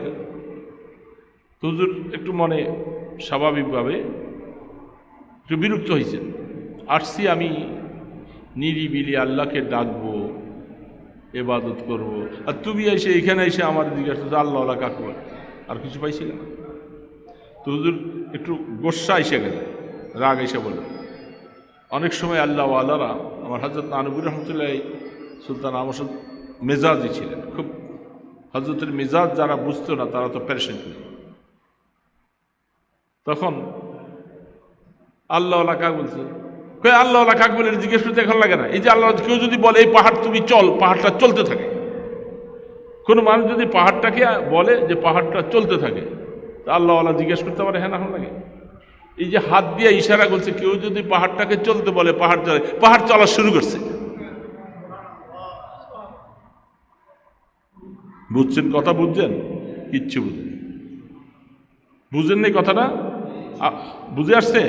তো হুজুর একটু মনে স্বাভাবিকভাবে একটু বিরক্ত হয়েছেন। আসছি আমি নিরিবিলি আল্লাহকে ডাকবো, ইবাদত করব, আর তুমি এসে এখানে এসে আমার জিজ্ঞাসা করছো আল্লাহওয়ালা কাকে বলে? আর কিছু পাইছিল না। তো হুজুর একটু গোস্সা এসে গেল, রাগ এসে বলে, অনেক সময় আল্লাহওয়ালারা, আমার হযরত নানুপুর রহমতুল্লাহ সুলতান আমসদ মেজাজি ছিলেন খুব। হযরতের মেজাজ যারা বুঝতো না তারা তো পেরেশান ছিল। তখন আল্লাহওয়ালা কাক বলছে, আল্লাহওয়ালা কাক বলে জিজ্ঞেস করতে এখন লাগে না? এই যে আল্লাহ, কেউ যদি বলে এই পাহাড় তুমি চল, পাহাড়টা চলতে থাকে। কোনো মানুষ যদি পাহাড়টাকে বলে যে পাহাড়টা চলতে থাকে, তা আল্লাহওয়ালা জিজ্ঞেস করতে পারে হ্যাঁ না এখন লাগে? এই যে হাত দিয়ে ইশারা করছে, কেউ যদি পাহাড়টাকে চলতে বলে পাহাড় চলে, পাহাড় চলা শুরু করছে। বুঝছেন কথা? বুঝছেন? কিচ্ছু বুঝেন, বুঝেন নাই কথাটা? বুঝে আসছে?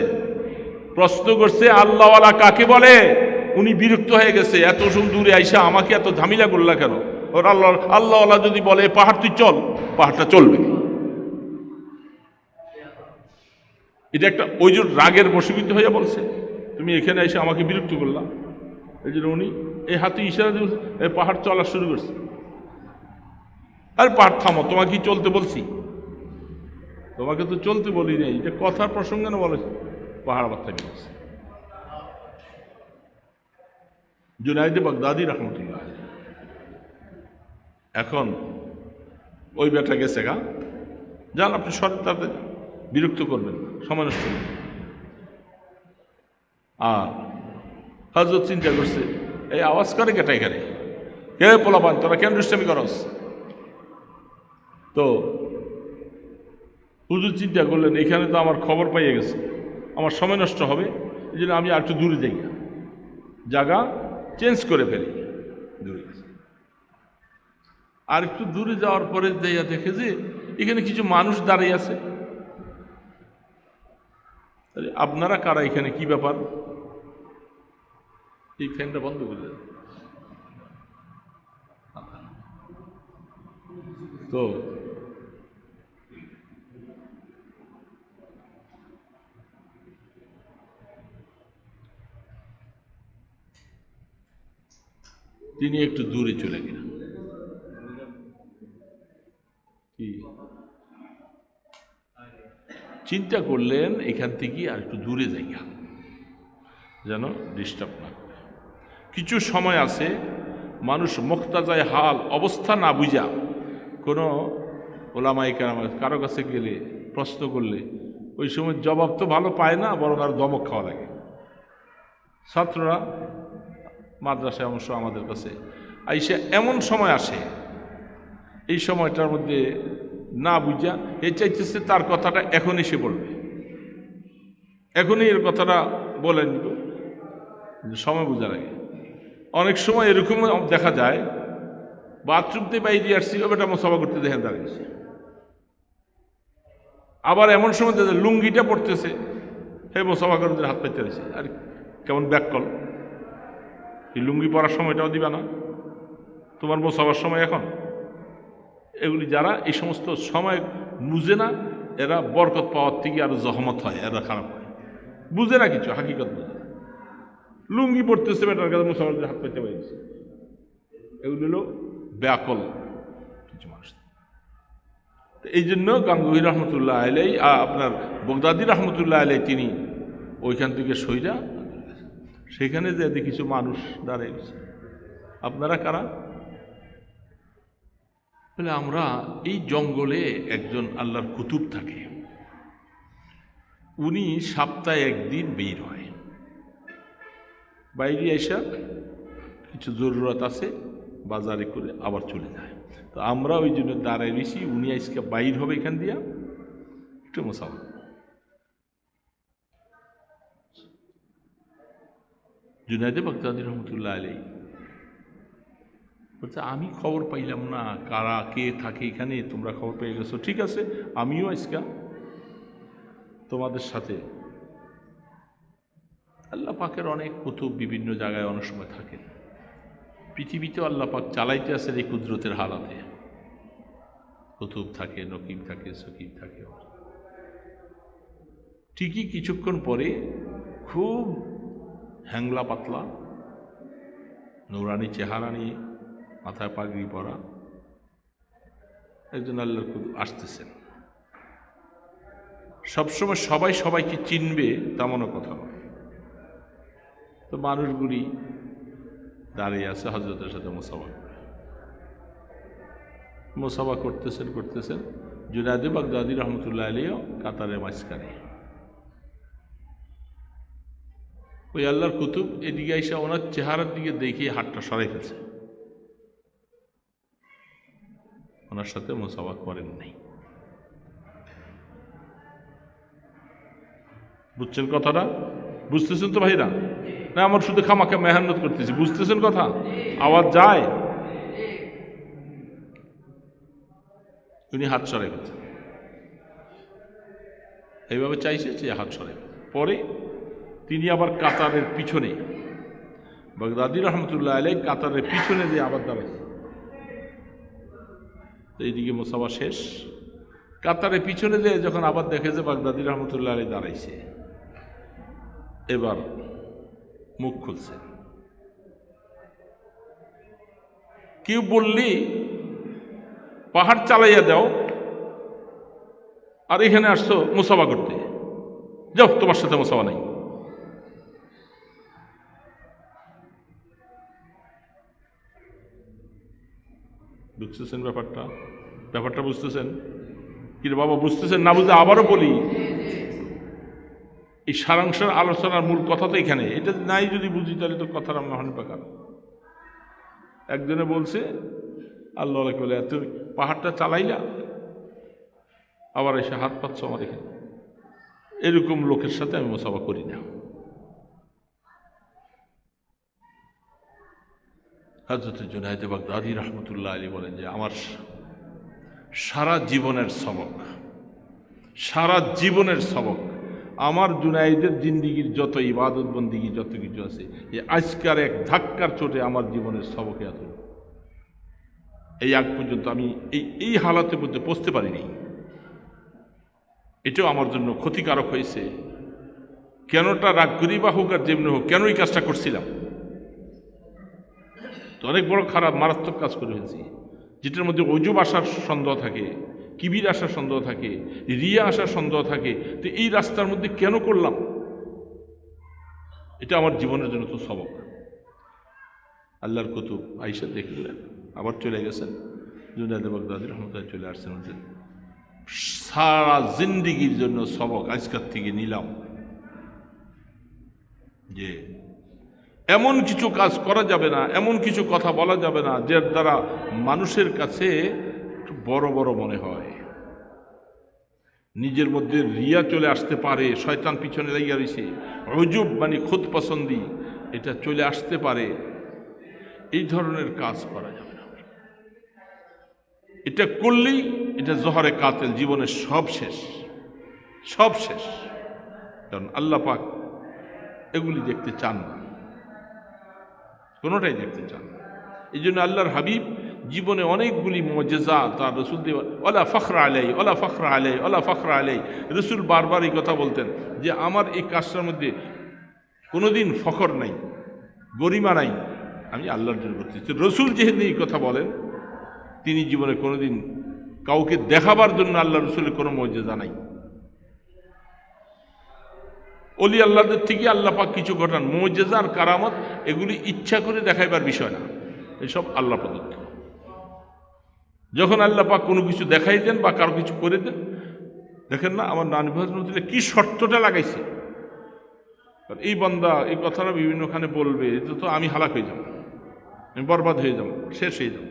প্রশ্ন করছে আল্লাহওয়ালা কাকে বলে? উনি বিরক্ত হয়ে গেছে, এত দূরে আইসা আমাকে এত ঝামেলা করলা কেন? ওর আল্লাহওয়ালা যদি বলে পাহাড় তুই চল, পাহাড়টা চলবে। এটা একটা ওই যে রাগের বশীভূত হইয়া বলছে, তুমি এখানে এসে আমাকে বিরক্ত করলা। এই জন্য উনি এই হাতে ইশারা দিয়ে পাহাড় চলা শুরু করছে। আর পাহাড় থামো, তোমাকে কি চলতে বলছি? তোমাকে তো চলতে বলি নাই, এটা কথার প্রসঙ্গে না বলেছে, পাহাড় আবার থেকে গেছে। জুনায়েদে বাগদাদি রহমতুল্লাহ। এখন ওই বেটা গেছে গা, যান আপনি সরেন তাদের, বিরক্ত করবেন না, সময় নষ্ট করবেন। আর হযরত চিন্তা করছে, এই আওয়াজ করে কেটা এখানে, কে পোলাপান, তোরা কেন দুষ্টামি করস? তো হুজুর চিন্তা করলেন, এখানে তো আমার খবর পাইয়ে গেছে, আমার সময় নষ্ট হবে, এই জন্য আমি আর একটু দূরে যাই, জায়গা চেঞ্জ করে ফেলি, দূরে। আর একটু দূরে যাওয়ার পরে যাইয়া দেখে যে এখানে কিছু মানুষ দাঁড়িয়ে আছে। আপনারা কারা, এখানে কি ব্যাপার? এই ফ্যানটা বন্ধ করে দেন। তো তিনি একটু দূরে চলে গেলেন। চিন্তা করলেন এখান থেকে আর একটু দূরে যাইয়া, যেন ডিস্টার্ব না করে। কিছু সময় আছে মানুষ মুক্তাজায় হাল অবস্থা না বুঝা কোনো ওলামায়ে কেরাম কারো কাছে গেলে প্রশ্ন করলে ওই সময় জবাব তো ভালো পায় না, বরং আর দমক খাওয়া লাগে। ছাত্ররা মাদ্রাসায় অবশ্য আমাদের কাছে আইসা এমন সময় আসে, এই সময়টার মধ্যে না বুঝা এই চাইতেছে তার কথাটা এখন এসে বলবে, এখনই এর কথাটা বলেন, সময় বোঝা লাগে। অনেক সময় এরকম দেখা যায়, বাথরুমতে বাইরে আসছি, ও বেটা মোসাফা করতে দেখেন দাঁড়িয়েছে। আবার এমন সময় লুঙ্গিটা পড়তেছে, হে মোসাফা করতে হাত পাইতে রয়েছে। আর কেমন ব্যাককল, এই লুঙ্গি পরার সময়টাও দিবা না, তোমার মোসাফার সময় এখন। এগুলি যারা এই সমস্ত সময় বুঝে না, এরা বরকত পাওয়ার থেকে আরো জহমত হয়, এরা খারাপ হয়, বুঝে না কিছু, হাকিকত বুঝে না। লুঙ্গি পড়তেছে, বেটার কাছে মুসলমানদের হাত পাইতে পারছে, এগুলো হলো ব্যাকল কিছু মানুষ। এই জন্য গাঙ্গুহি রহমতুল্লাহ আলাই, আপনার বগদাদি রহমতুল্লাহ আলাই, তিনি ওইখান থেকে সইরা সেখানে যে কিছু মানুষ দাঁড়িয়েছে। আপনারা কারা? বলে আমরা এই জঙ্গলে একজন আল্লাহর কুতুব থাকে, উনি সপ্তাহে একদিন বের হয়, বাইরে এসা কিছু জরুরত আছে বাজারে করে আবার চলে যায়। তো আমরা ওই জন্য দাঁড়ায় বেশি, উনি আজকে বাইর হবে এখান দিয়া, একটু মোসাফা। জুনায়েদে বাগদাদী রহমতুল্লাহ আলাই বলছে, আমি খবর পাইলাম না কারা কে থাকে এখানে, তোমরা খবর পেয়ে গেছো, ঠিক আছে, আমিও আজকে তোমাদের সাথে। আল্লাহ পাকের অনেক কুতুব বিভিন্ন জায়গায় অনেক সময় থাকে, পৃথিবীতেও আল্লাহ পাক চালাইতে আছে এই কুদরতের হালাতে। কুতুব থাকে, নকিব থাকে, সকিব থাকে। ঠিকই কিছুক্ষণ পরে খুব হ্যাংলা পাতলা নূরানি চেহারা নিয়ে, মাথায় পাগড়ি পরা একজন আল্লাহর কুতুব আসতেছেন। সবসময় সবাই সবাইকে চিনবে তেমনও কথা নয়। তো মানুষগুলি দাঁড়িয়ে আছে হযরতের সাথে মুসাফা করতেছেন। জুনায়েদে বাগদাদী রহমতুল্লাহ আলাইহি কাতারে মাঝখানে। ওই আল্লাহর কুতুব এদিকে এসে ওনার চেহারার দিকে দেখিয়ে হাতটা সরাই ফেলছে, ওনার সাথে মুসাফা করেন নাই। বুঝছেন কথাটা? বুঝতেছেন তো ভাইরা? না আমার শুধু খামাখা মেহনত করতেছি, বুঝতেছেন কথা? আওয়াজ যায়? উনি হাত সরাই ফেলছেন, এইভাবে চাইছে যে হাত সরাই। পরে তিনি আবার কাতারের পিছনে, বাগদাদী রহমতুল্লাহ আলাই কাতারের পিছনে যে আবার দাঁড়াইছে। এইদিকে মুসাফা শেষ, কাতারের পিছনে যে যখন আবার দেখে যে বাগদাদী রহমতুল্লাহ আলাই দাঁড়াইছে, এবার মুখ খুলছে। কেউ বললি পাহাড় চালাইয়া দাও, আর এখানে আসছো মুসাফা করতে, যাও তোমার সাথে মুসাফা নাই। বুঝতেছেন ব্যাপারটা? বুঝতেছেন কি রে বাবা? বুঝতেছেন না? বুঝতে আবারও বলি, এই সারাংশের আলোচনার মূল কথা তো এখানে, এটা নাই যদি বুঝি তাহলে তো কথার আমরা হন পাকার। একজনে বলছে আল্লাহ বলে তুমি পাহাড়টা চালাইলা আবার এসে হাত পাচ্ছ আমার এখানে, এরকম লোকের সাথে আমি মোসাফা করি না। হযরত জুনায়েদ বাগদাদী রহমতুল্লাহ আলাইহি বলেন যে আমার সারা জীবনের সবক আমার জুনায়েদের জিন্দিগির যত ইবাদত বন্দিগি যত কিছু আছে, এই আজকার এক ধাক্কার চোটে আমার জীবনের সবকে এত এই আগ পর্যন্ত আমি এই হালাতে মধ্যে পৌঁছতে পারিনি। এটাও আমার জন্য ক্ষতিকারক হয়েছে। কেনটা রাগ করি বা হোক আর যেমনি হোক, কেন এই কাজটা করছিলাম, তো অনেক বড় খারাপ মারাত্মক কাজ করে ফেলছি, যেটার মধ্যে অজুব আসার সন্দেহ থাকে, কিবির আসার সন্দেহ থাকে, রিয়া আসার সন্দেহ থাকে। তো এই রাস্তার মধ্যে কেন করলাম, এটা আমার জীবনের জন্য তো সবক। আল্লাহর কুতুব আয়েশা দেখলেন, আবার চলে গেছেন। জুনায়েদ বাগদাদী রহমতুল্লাহ চলে আসছেন, সারা জিন্দিগির জন্য সবক আজকাল থেকে নিলাম যে এমন কিছু কাজ করা যাবে না, এমন কিছু কথা বলা যাবে না যার দ্বারা মানুষের কাছে একটু বড় বড় মনে হয়, নিজের মধ্যে রিয়া চলে আসতে পারে, শয়তান পিছনে লাগিয়ে রয়েছে, উজুব মানে খুদ পছন্দি এটা চলে আসতে পারে। এই ধরনের কাজ করা যাবে না। এটা করলেই এটা জহরে কাতেল, জীবনের সব শেষ। কারণ আল্লাহ পাক এগুলি দেখতে চান না, কোনোটাই দেখতে চান না। এই জন্য আল্লাহর হাবিব জীবনে অনেকগুলি মুজিজা তার রসুল দিয়ে ওলা ফখরা আলাই রসুল বারবার এই কথা বলতেন যে আমার এই কাজটার মধ্যে কোনোদিন ফখর নাই, গরিমা নাই, আমি আল্লাহর জন্য করতেছি। রসুল যেহেতু এই কথা বলেন, তিনি জীবনে কোনোদিন কাউকে দেখাবার জন্য আল্লাহ রসুলের কোনো মুজিজা নাই। অলি আল্লাহদের থেকে আল্লাহ পাক কিছু ঘটান মুজিজা আর কারামত, এগুলি ইচ্ছা করে দেখাইবার বিষয় না, এসব আল্লাহ প্রদত্ত। যখন আল্লাহ পাক কোনো কিছু দেখাই দেন বা কারো কিছু করে দেন, দেখেন না আমার নানি ভাজনতুল্লাহ কি শর্তটা লাগাইছে, এই বান্দা এই কথাটা বিভিন্নখানে বলবে, তো আমি হালাক হয়ে যাব, আমি বরবাদ হয়ে যাব, শেষ হয়ে যাব।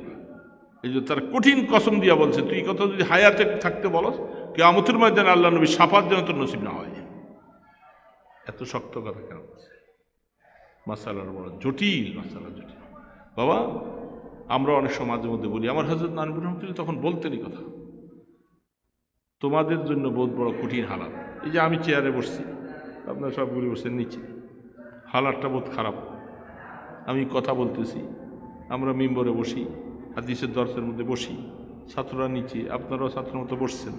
এই যে তারা কঠিন কসম দিয়া বলছে, তুই কথা যদি হায়াতে থাকতে বলস, কিয়ামতের ময়দানে আল্লাহ নবী শাফাত যেন তোর নসিব না হয়। এত শক্ত কথা কেন বলছে? মাসালার বড় জটিল, মাসালা জটিল বাবা। আমরা অনেক সমাজের মধ্যে বলি, আমার হযরত নানবুর রহমতুল্লাহ তখন বলতেনই কথা, তোমাদের জন্য বহুত বড় কঠিন হালাত। এই যে আমি চেয়ারে বসছি, আপনারা সবগুলি বসছেন নিচে, হালাতটা বহুত খারাপ। আমি কথা বলতেছি, আমরা মিম্বরে বসি, হাদিসের দর্শের মধ্যে বসি, ছাত্ররা নিচে, আপনারাও ছাত্রের মতো বসছেন,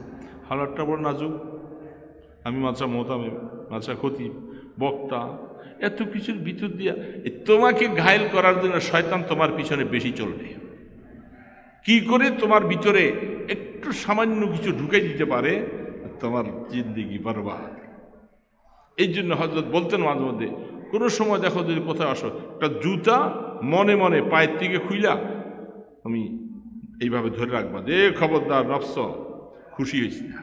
হালাতটা বড় নাজুক। আমি মাদ্রাসা মোহতামিম, মাদ্রাসা খতিব, বক্তা, এত কিছুর ভিতর দিয়া তোমাকে ঘায়েল করার জন্য শয়তান তোমার পিছনে বেশি চলবে। কি করে তোমার ভিতরে একটু সামান্য কিছু ঢুকে দিতে পারে, তোমার জিন্দিগি বরবাদ। এই জন্য হযরত বলতেন মাঝে মধ্যে, কোনো সময় দেখো যদি কোথায় আসো, একটা জুতা মনে মনে পায়ের থেকে খুইলা আমি এইভাবে ধরে রাখবা, যে খবরদার নফস, খুশি হয়েছি না,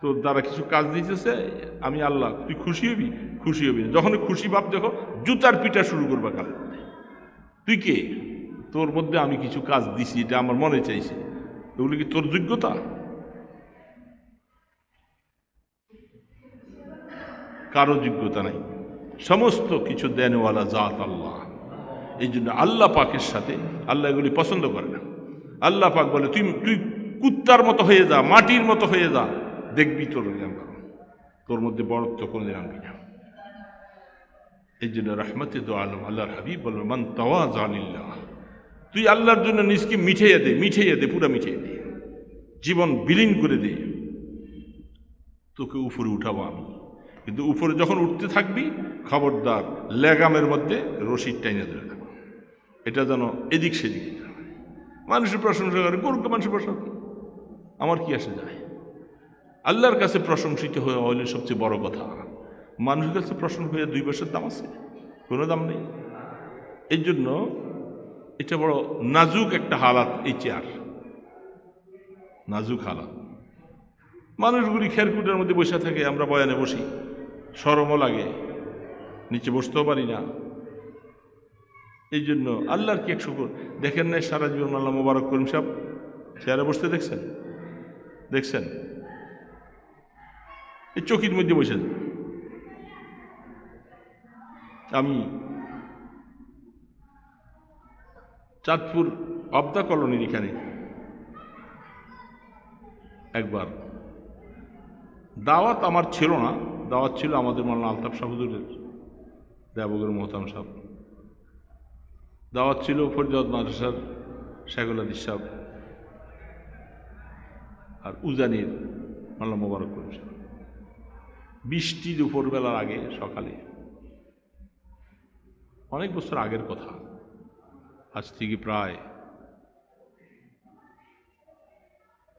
তোর দ্বারা কিছু কাজ দিতেছে, আমি আল্লাহ, তুই খুশি হবি না। যখন খুশি ভাব দেখো, জুতার পিটা শুরু করবা কাল, তুই কে, তোর মধ্যে আমি কিছু কাজ দিছি, এটা আমার মনে চাইছে, এগুলো কি তোর যোগ্যতা? কারো যোগ্যতা নাই, সমস্ত কিছু দেনওয়ালা জাত আল্লাহ। এই জন্য আল্লাহ পাকের সাথে আল্লাহ এগুলি পছন্দ করে না। আল্লাহ পাক বলে, তুই কুত্তার মতো হয়ে যা, মাটির মতো হয়ে যা, দেখবি তোর মধ্যে বড়ত্ব কোনদিন আনবি না। এই জন্য রহমতে দো আলম আল্লাহর হাবিব বলবে, মান তাওয়াযা লিল্লাহ, তুই আল্লাহর জন্য নিজকে মিঠাইয়া দে, পুরা মিঠাইয়া দে, জীবন বিলীন করে দে, তোকে উপরে উঠাবো আমি। কিন্তু উপরে যখন উঠতে থাকবি, খবরদার লেগামের মধ্যে রশিদ টাইনে ধরে থাকো, এটা যেন এদিক সেদিক। মানুষের প্রশংসা করে, গরুকে মানুষের প্রশংসা, আমার কি আসে যায়? আল্লাহর কাছে প্রশংসিত হয়ে হলে সবচেয়ে বড় কথা। মানুষের কাছে প্রশংসা হয়ে 2 পয়সার দাম আছে? কোনো দাম নেই। এই জন্য এটা বড় নাজুক একটা হালাত, এই চেয়ার নাজুক হালাত। মানুষগুলি খেরকুটের মধ্যে বসে থাকে, আমরা বয়ানে বসি, শরমও লাগে, নিচে বসতেও পারি না। এই জন্য আল্লাহর কি এক শুকর, দেখেন না সারা জীবন আল্লাহ মোবারক করিম সাহেব চেয়ারে বসতে দেখছেন? দেখছেন? এই চকির মধ্যে বসে। আমি চাঁদপুর অবদা কলোনির এখানে একবার দাওয়াত আমার ছিল না, দাওয়াত ছিল আমাদের মাওলানা আলতাফ শাহ হুজুরের, দেবগর মোহতাম সাহেব। দাওয়াত ছিল ফরিদাবাদ মাদ্রাসার শেখুল হাদিস সাহেব আর উজানির মাওলানা মোবারক করিম সাহেব। বৃষ্টি দুপুরবেলার আগে সকালে, অনেক বছর আগের কথা, আজ থেকে প্রায়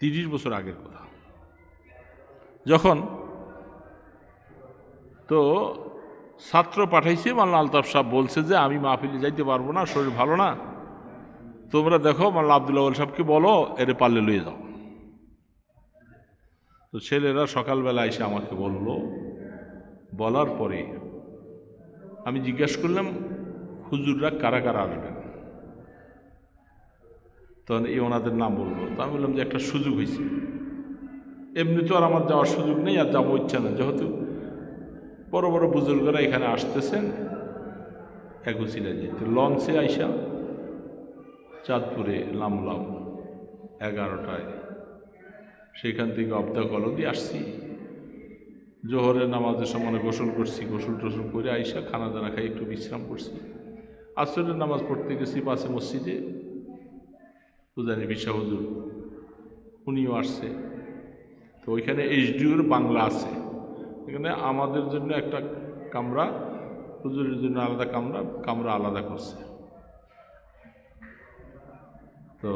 30 বছর আগের কথা। যখন তো ছাত্র পাঠাইছে, মাওলানা আলতাফ সাহেব বলছে যে আমি মাহফিলে যাইতে পারবো না, শরীর ভালো না, তোমরা দেখো মাওলানা আব্দুল আউয়াল সাহেবকে বলো এরে পারলে লইয়ে যাও। তো ছেলেরা সকালবেলা এসে আমাকে বলল, বলার পরে আমি জিজ্ঞাসা করলাম হুজুররা কারা কারা আসবেন, তখন এই ওনাদের নাম বলবো। তো আমি বললাম যে একটা সুযোগ হয়েছে, এমনি তো আর আমার যাওয়ার সুযোগ নেই, আর যাবো ইচ্ছা না, যেহেতু বড় বড় বুজুর্গরা এখানে আসতেছেন, এক উসিলায় যেতে লঞ্চে আইসা চাঁদপুরে নামলাম 11টায়। সেখান থেকে অবদা কলোনি আসছি, জোহরের নামাজের সময় গোসল করছি, গোসল টোসল করে আইসা খানা দানা খাই একটু বিশ্রাম করছি। আসরের নামাজ পড়তে গেছি পাশে মসজিদে, উজানি বিশা হুজুর উনিও আসছে। তো ওইখানে এইচডিওর বাংলা আছে, এখানে আমাদের জন্য একটা কামরা, হুজুরের জন্য আলাদা কামরা আলাদা করছে। তো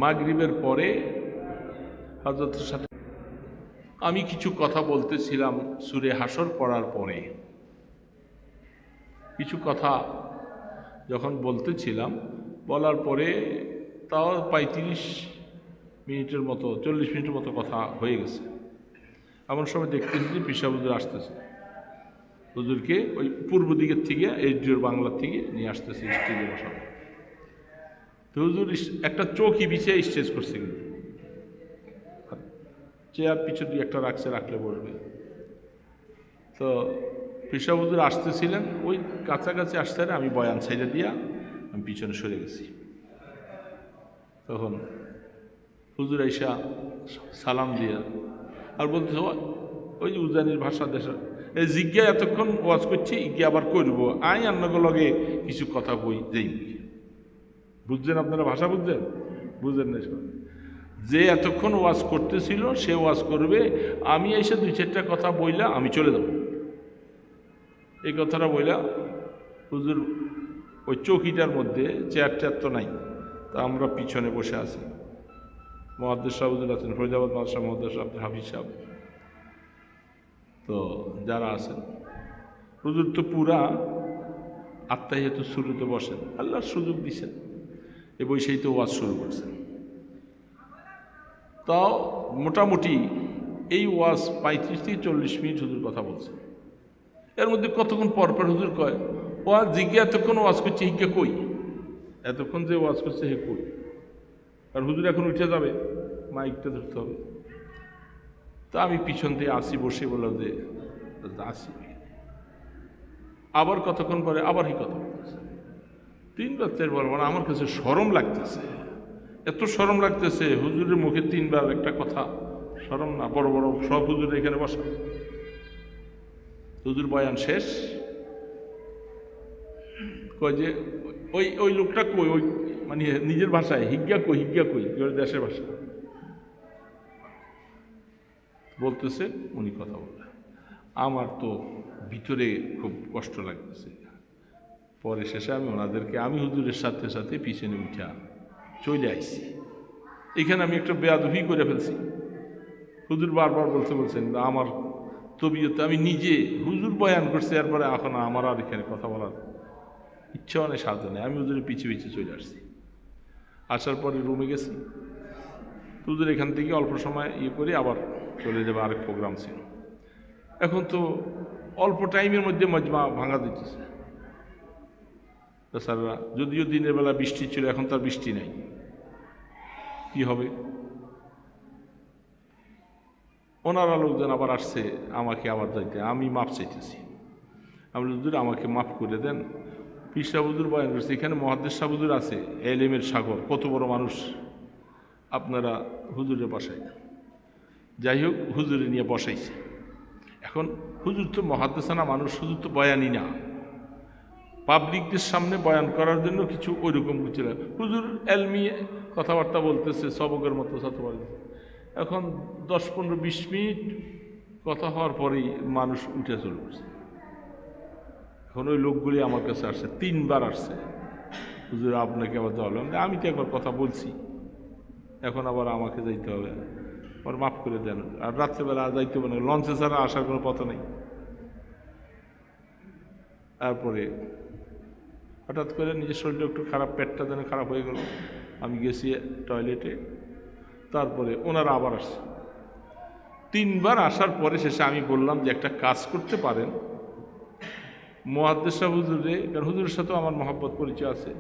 মাগরিবের পরে হযরতের সাথে আমি কিছু কথা বলতেছিলাম, সূরা হাসর পড়ার পরে কিছু কথা যখন বলতেছিলাম, বলার পরে তাও 35 মিনিটের মতো 40 মিনিটের মতো কথা হয়ে গেছে। এমন সময় দেখতেছি যে পিসা হুজুর আসতেছে, হুজুরকে ওই পূর্ব দিকের থেকে এইচডিওর বাংলার থেকে নিয়ে আসতেছে স্টেজে বসানো। তো হুজুর একটা চৌকি বিছিয়ে স্টেজ করছে, কিন্তু চেয়ার পিছু দিয়ে একটা রাখছে, রাখলে বসবে। তো পিসা হুজুর আসতেছিলেন, ওই কাছাকাছি আসতে আমি বয়ান ছেড়ে দিয়া আমি পিছনে সরে গেছি। তখন হুজুর আইসা সালাম দিয়া আর বলতে ওই যে উজানির ভাষা দেশে এই জিজ্ঞা এতক্ষণ ওয়াজ করছি, ইকে আবার করবো আই আপনাকে লগে কিছু কথা বই যেই বুঝছেন, আপনারা ভাষা বুঝছেন? বুঝেন না? যে এতক্ষণ ওয়াজ করতেছিল সে ওয়াজ করবে, আমি এসে 2-4টা কথা বইলা আমি চলে যাব। এই কথাটা বইলা হুজুর ওই চৌকিটার মধ্যে চেয়ার তো নাই, তা আমরা পিছনে বসে আছি। মুহাদ্দিস সাহেব হুজুর আছেন, ফরিদাবাদ মাদ্রাসা মুহাদ্দিস আব্দুল হাফিজ সাহেব, তো যারা আছেন, হুজুর তো পুরা আত্মাহিয়াতুস শুরুতে বসেন, আল্লাহর সুযোগ দিছেন, এ বৈশাই তো ওয়াজ শুরু করছেন। তাও মোটামুটি এই ওয়াজ 35 থেকে 40 মিনিট হুজুর কথা বলছে। এর মধ্যে কতক্ষণ পরপর হুজুর কয়, ওয়াজ জিজ্ঞা এতক্ষণ ওয়াজ করছে, হিজ্ঞা কই, এতক্ষণ যে ওয়াজ করছে হে কই। আর হুজুর এখন উঠে যাবে, মাইকটা ধরতে হবে। তা আমি পিছন দিয়ে আসি, বসে বললাম যে আসি। আবার কতক্ষণ পরে আবার এই কথা বলতেছে, 3বার 4বার, মানে আমার কাছে শরম লাগতেছে, এত শরম লাগতেছে। হুজুরের মুখে 3বার একটা কথা, শরম না? বড় বড় সব হুজুর এখানে বসা। হুজুর বয়ান শেষ, কয় যে ওই লোকটা কই, ওই মানে নিজের ভাষায় হিজ্ঞা কই, দেশের ভাষা বলতেছে, উনি কথা বলে। আমার তো ভিতরে খুব কষ্ট লাগতেছে। পরে শেষে আমি ওনাদেরকে, আমি হুজুরের সাথে সাথে পিছনে উঠা চলে আইছি। এখানে আমি একটা বেয়াদবি করে ফেলছি। হুজুর বারবার বলছেন আমার তবিয়তে, আমি নিজে হুজুর বয়ান করছি, এরপরে এখন আমার আর এখানে কথা বলার ইচ্ছা অনেক সাথে নেই। আমি হুজুরের পিছিয়ে চলে আসছি। আসার পরে রুমে গেছি, হুজুর এখান থেকে অল্প সময় করে আবার চলে যাবে, আরেক প্রোগ্রাম ছিল। এখন তো অল্প টাইমের মধ্যে মজমা ভাঙা দিতেছে। তাছাড়া যদিও দিনের বেলা বৃষ্টি ছিল, এখন তার বৃষ্টি নাই, কি হবে? ওনারা লোকজন আবার আসছে আমাকে আবার যাইতে, আমি মাপ চাইতেছি। আমি হুজুর আমাকে মাফ করে দেন, পীর সাহেব হুজুর বয়ান করছে, এখানে মুহাদ্দিস সাহেব হুজুর আছে, এলেমের সাগর, কত বড় মানুষ, আপনারা হুজুরে বসাই। যাই হোক, হুজুরে নিয়ে বসাইছে। এখন হুজুর তো মুহাদ্দিসানা মানুষ, হুজুর তো বয়ানই না, পাবলিকদের সামনে বয়ান করার জন্য কিছু ওইরকম কিছু না। হুজুর এলমি কথাবার্তা বলতেছে সবকের মতো ছাত্র। এখন 10-15-20 মিনিট কথা হওয়ার পরেই মানুষ উঠে চলে গেছে। এখন ওই লোকগুলি আমার কাছে আসছে, 3 বার আসছে, হুজুর আপনাকে আবার দেওয়া হলো। আমি তো একবার কথা বলছি, এখন আবার আমাকে যাইতে হবে, আবার মাফ করে দেন। আর রাত্রেবেলা যাইতে হবে না, লঞ্চে ছাড়া আসার কোনো পথ নেই। তারপরে হঠাৎ করে নিজের শরীরটা একটু খারাপ, পেটটা যেন খারাপ হয়ে গেল, আমি গেছি টয়লেটে। তারপরে ওনারা আবার আসছে, 3 বার আসার পরে শেষে আমি বললাম যে একটা কাজ করতে পারেন, মুহাদ্দিস সাহেব হুজুরে, কারণ হুজুরের সাথেও আমার মহব্বত পরিচয় আছে,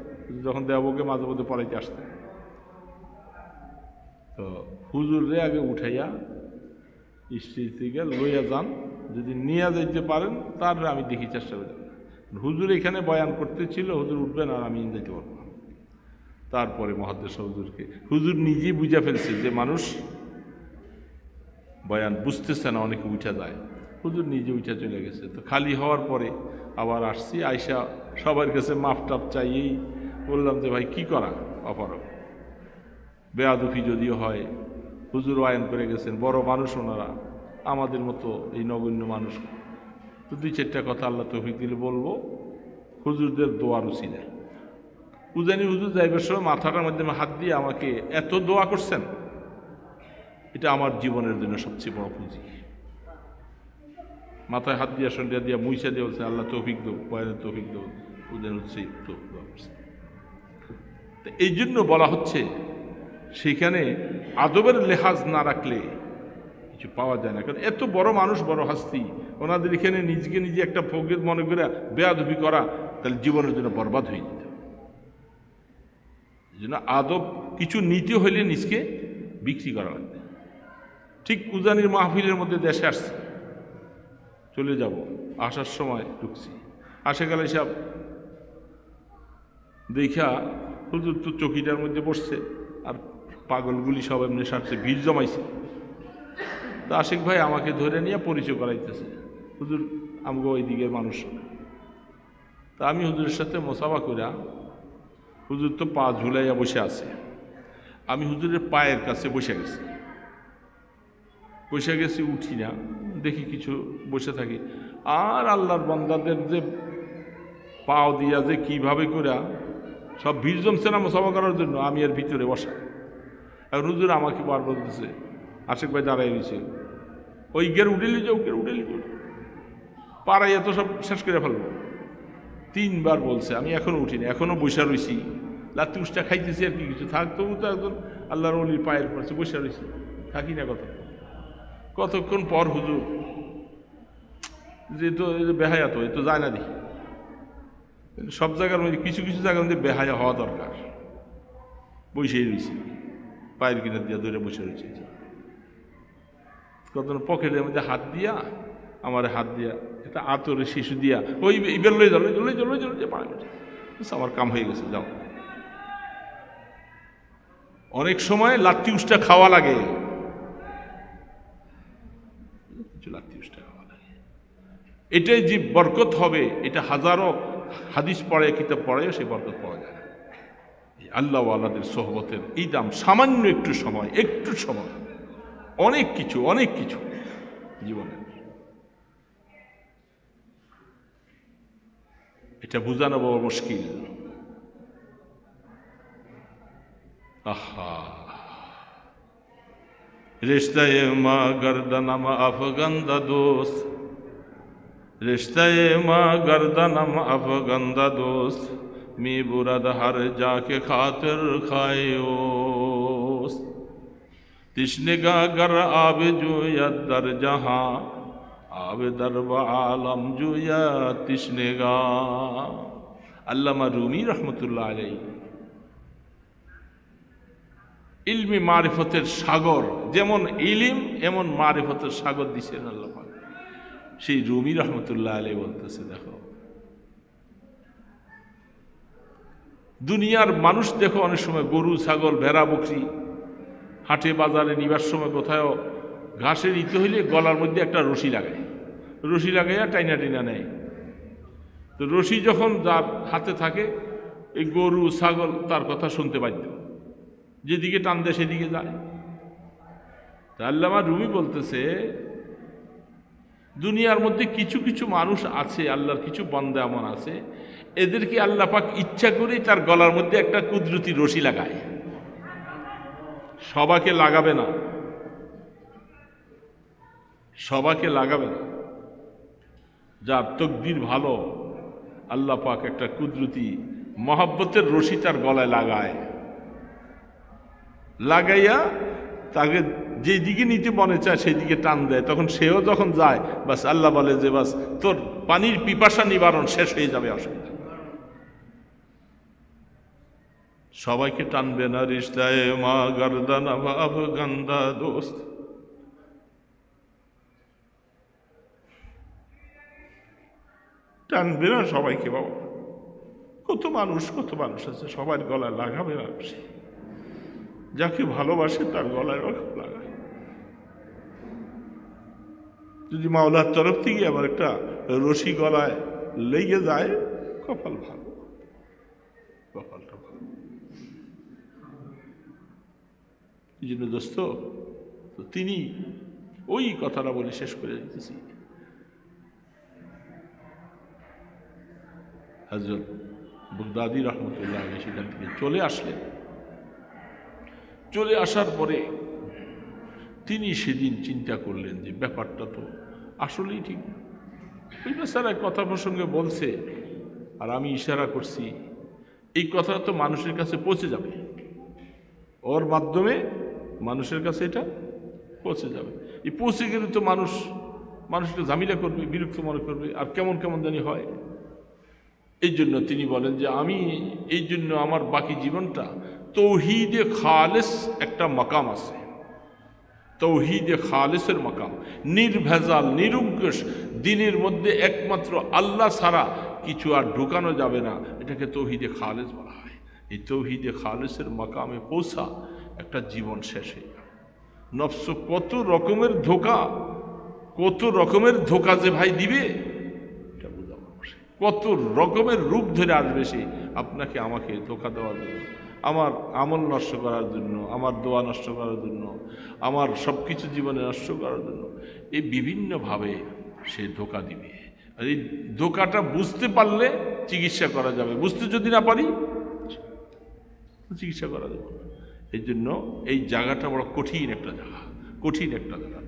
যখন দেওবকে মাঝে মধ্যে পড়াইতে আসতেন, তো হুজুরে আগে উঠাইয়া স্টেজ থেকে লইয়া যান, যদি নিয়ে যাইতে পারেন তার আমি দেখি চেষ্টা করি। হুজুর এখানে বয়ান করতে ছিল, হুজুর উঠবেন আর আমি যাইতে পারবো না। তারপরে মুহাদ্দিস হুজুরকে, হুজুর নিজেই বুঝা ফেলছে যে মানুষ বয়ান বুঝতেছে না, অনেকে উঠা যায়, হুজুর নিজে উঠা চলে গেছে। তো খালি হওয়ার পরে আবার আসছি, আইসা সবার কাছে মাফ টাপ চাইয়েই বললাম যে ভাই কি করা, অপারক বেয়াদুফি যদিও হয়, হুজুর বয়ান করে গেছেন, বড় মানুষ ওনারা, আমাদের মতো এই নগণ্য মানুষ, তো 2-4টা কথা আল্লাহ তৌফিক দিলে বলবো, হুজুরদের দোয়ার উসিলা। উজানি হুজুর যাইবার সময় মাথাটার মধ্যে হাত দিয়ে আমাকে এত দোয়া করছেন, এটা আমার জীবনের জন্য সবচেয়ে বড় পুঁজি। মাথায় হাত দিয়া সন্ধ্যা দিয়া মুইসা দিয়ে বলছে আল্লাহ তৌফিক দেব, বয়ানের তৌফিক দেব, উজানি হচ্ছে দোয়া করছে। তো এই জন্য বলা হচ্ছে সেখানে আদবের লেহাজ না রাখলে কিছু পাওয়া যায় না। কারণ এত বড় মানুষ, বড় হাস্তি, ওনাদের এখানে নিজেকে নিজে একটা ফকির মনে করে বেয়াদবি করা, তাহলে জীবনের জন্য বরবাদ হয়ে যেত। এই জন্য আদব কিছু নিতে হইলে নিজকে বিক্রি করা লাগবে। ঠিক উজানির মাহফিলের মধ্যে দেশে আসছে, চলে যাব, আসার সময় ঢুকছি, আসে গেলে সব দেখা হুজুর তো চকিটার মধ্যে বসছে, আর পাগলগুলি সব এমনি সারছে, ভিড় জমাইছে। তো আশিক ভাই আমাকে ধরে নিয়ে পরিচয় করাইতেছে, হুজুর আমগো ওই দিকের মানুষ। তা আমি হুজুরের সাথে মোসাফা কইরা, হুজুর তো পা ঝুলাইয়া বসে আছে, আমি হুজুরের পায়ের কাছে বসে গেছি, উঠি না, দেখি কিছু বসে থাকি, আর আল্লাহর বান্দাদের যে পাও দিয়া যে কিভাবে করে সব ভিড় জমছে না মোসাফা করার জন্য, আমি এর ভিতরে বসা। আর হুজুর আমাকে বার বলতেছে, আশিক ভাই দাঁড়াই রয়েছে, ওই গের উঠেলি যাও, পাড়াই এত সব শেষ করে ফেলবো। 3 বার বলছে, আমি এখনো উঠিনি, এখনো বসে রয়েছি, লাত্তি উষ্টা খাইতেছি, আর কি কিছু থাক, তবু তো একজন আল্লাহর ওলির পায়ের পড়ছে, বসে রয়েছি, থাকি না কতক্ষণ পর হুজুর যে তো বেহায়া, তো এ তো যায় না দেখি, সব জায়গার মধ্যে কিছু কিছু জায়গার মধ্যে বেহায়া হওয়া দরকার। বসেই রয়েছি, পায়ের কিনার দিয়া ধরে বসে রয়েছে, কত পকেটের মধ্যে হাত দিয়া, আমার হাত দিয়া একটা আতরে শিশু দিয়া, ওই বের লই যাও, আমার কাম হয়ে গেছে, যাও। অনেক সময় লাত্তি উষ্টা খাওয়া লাগে, লাত্তি উষ্টা খাওয়া লাগে, এটাই যে বরকত হবে, এটা হাজারো হাদিস পড়ে, কিতাব পড়েও সেই বরকত পাওয়া যায় না। আল্লাহ আল্লাহদের সোহবতের এই দাম, সামান্য একটু সময়, অনেক কিছু জীবনের, এটা বোঝানো বড় মুশকিল। আহা, রিশতায়ে মা গর্দনম আফগন্দা দোস্ত, রিশতায়ে মা গর্দনম আফগন্দা দোস্ত, মি বুরদ হর যাকে খাতির খায়োস, तिश्निगा गर आब जो यदर जहां আবেদার বা আলম জুয়া তৃষ্ণেগা। আল্লামা রুমি রহমতুল্লাহ আলাইহি ইলমি মারিফতের সাগর, যেমন ইলিম এমন মারিফতের সাগর দিছেন আল্লাহ পাক। সেই রুমি রহমতুল্লাহ আলাইহি বলতেছে, দেখো দুনিয়ার মানুষ দেখো অনেক সময় গরু ছাগল ভেড়া বকরি হাটে বাজারে নিবার সময় কোথাও ঘাসে নিতে হইলে গলার মধ্যে একটা রশি লাগায়, রশি লাগাইয়া টাইনা টাইনা নেয়। তো রশি যখন যার হাতে থাকে এই গরু ছাগল তার কথা শুনতে বাধ্য, যেদিকে টান দেয় সেদিকে যায়। আল্লামা রুমি বলতেছে দুনিয়ার মধ্যে কিছু কিছু মানুষ আছে, আল্লাহর কিছু বান্দা এমন আছে, এদেরকে আল্লাহ পাক ইচ্ছা করে তার গলার মধ্যে একটা কুদরতি রশি লাগায়। সবাইকে লাগাবে না, সবাইকে লাগাবে না। যার তকদির ভালো আল্লাহ পাক একটা কুদরতি মহব্বতের রশি তার গলায় লাগায়, লাগাইয়া তাকে যেই দিকে নিতে মনে চায় সেই দিকে টান দেয়। তখন সেও যখন যায় বাস আল্লাহ বলে যে বাস তোর পানির পিপাসা নিবারণ শেষ হয়ে যাবে, অসুবিধা। সবাইকে টানবে না, রিশতায়ে মা গর্দানা বাব গন্দা দোস্ত। টানবে না সবাইকে বাবা। কত মানুষ আছে, সবার গলায় লাগাবে না। যাকে ভালোবাসে তার গলায় লাগায়। যদি মাওলার তরফ থেকে আবার একটা রশি গলায় লেগে যায়, কপাল ভালো, কপালটা ভালো। এই জন্য দোস্ত, তো তিনি ওই কথাটা বলে শেষ করে দিতেছি। হযরত বাগদাদী রহমতুল্লাহ আলাইহি সেখান থেকে চলে আসলেন। চলে আসার পরে তিনি সেদিন চিন্তা করলেন যে ব্যাপারটা তো আসলেই ঠিক। ওই বেচারা কথা প্রসঙ্গে বলছে আর আমি ইশারা করছি, এই কথাটা তো মানুষের কাছে পৌঁছে যাবে, ওর মাধ্যমে মানুষের কাছে এটা পৌঁছে যাবে। এই পৌঁছে গেলে তো মানুষকে ঝামেলা করবে, বিরক্ত মনে করবে, আর কেমন কেমন জানি হয়। এই জন্য তিনি বলেন যে আমি এই জন্য আমার বাকি জীবনটা তৌহিদে খালেস একটা মাকাম আছে, তৌহিদে খালেসের মাকাম, নির্ভেজাল নিরঙ্কুশ দিনের মধ্যে একমাত্র আল্লাহ ছাড়া কিছু আর ঢুকানো যাবে না, এটাকে তৌহিদে খালেস বলা হয়। এই তৌহিদে খালেসের মাকামে পৌঁছা একটা জীবন শেষ হয়ে যাবে। নফস কত রকমের ধোকা যে ভাই দিবে এটা বোঝা মানুষ, কত রকমের রূপ ধরে আসবে সে আপনাকে আমাকে ধোকা দেওয়ার জন্য, আমার আমল নষ্ট করার জন্য, আমার দোয়া নষ্ট করার জন্য, আমার সব কিছু জীবনে নষ্ট করার জন্য। এই বিভিন্নভাবে সে ধোকা দিবে। আর এই ধোকাটা বুঝতে পারলে চিকিৎসা করা যাবে, বুঝতে যদি না পারি চিকিৎসা করা যাবে না। এই জন্য এই জায়গাটা বড় কঠিন একটা জায়গা,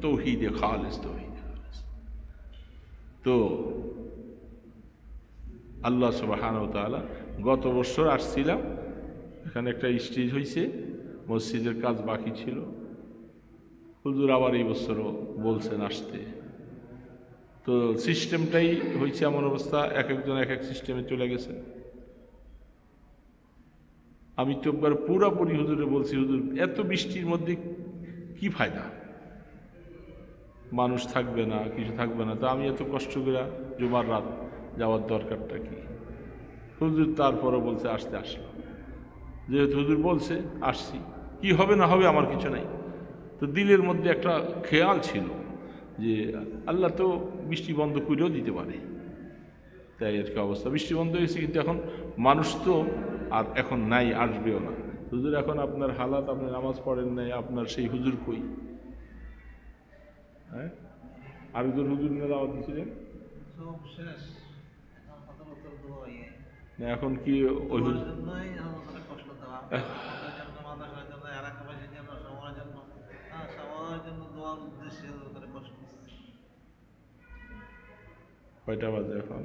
তৌহিদে খালেস, তৌহিদে খালেস। তো আল্লাহ সুবহানাহু ওয়া তাআলা, গত বছর আসছিলাম, এখানে একটা স্টেজ হয়েছে, মসজিদের কাজ বাকি ছিল, হুজুর আবার এই বছরও বলছেন আসতে। তো সিস্টেমটাই হয়েছে এমন অবস্থা, এক একজন এক এক সিস্টেমে চলে গেছে। আমি তো একবার পুরাপুরি হুজুরে বলছি, হুজুর এত বৃষ্টির মধ্যে কি ফায়দা, মানুষ থাকবে না, কিছু থাকবে না, তা আমি এত কষ্ট করে জুমার রাত যাওয়ার দরকারটা কি? হুজুর তারপরও বলছে আসতে, আসলাম। যেহেতু হুজুর বলছে আসছি, কি হবে না হবে আমার কিছু নাই। তো দিলের মধ্যে একটা খেয়াল ছিল যে আল্লাহ তো বৃষ্টি বন্ধ করেও দিতে পারে, তাই আর কি অবস্থা। বৃষ্টি বন্ধ হয়েছে, কিন্তু এখন মানুষ তো আর এখন নাই, আসবেও না। হুজুর এখন আপনার হালাত, আপনি নামাজ পড়েন নাই, আপনার সেই হুজুর কই? হ্যাঁ, আরেকজন হুজুর না দাওয়াত দিয়েছিলেন, এখন কি ওই হুজুর? কয়টা বাজে এখন?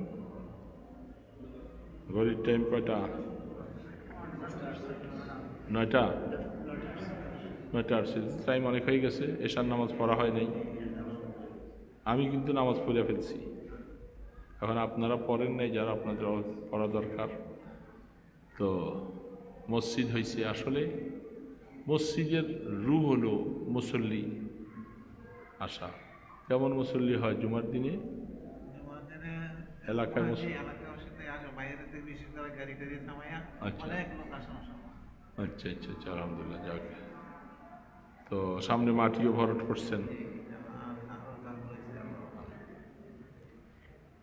ঘড়ির টাইম কয়টা? 9টা। 9টা আসছে, টাইম অনেক হয়ে গেছে, এশার নামাজ পড়া হয় নাই। আমি কিন্তু নামাজ পড়ে ফেলছি। এখন আপনারা পড়েন নাই, যারা আপনাদের পড়া দরকার। তো মসজিদ হয়েছে আসলে মসজিদের রূহ হলো মুসল্লি আসা। কেমন মুসল্লি হয় জুমার দিনে? এলাকায় আচ্ছা আচ্ছা আচ্ছা আচ্ছা, আলহামদুলিল্লাহ। যাক, তো সামনে মাটিও ভরাট করছেন।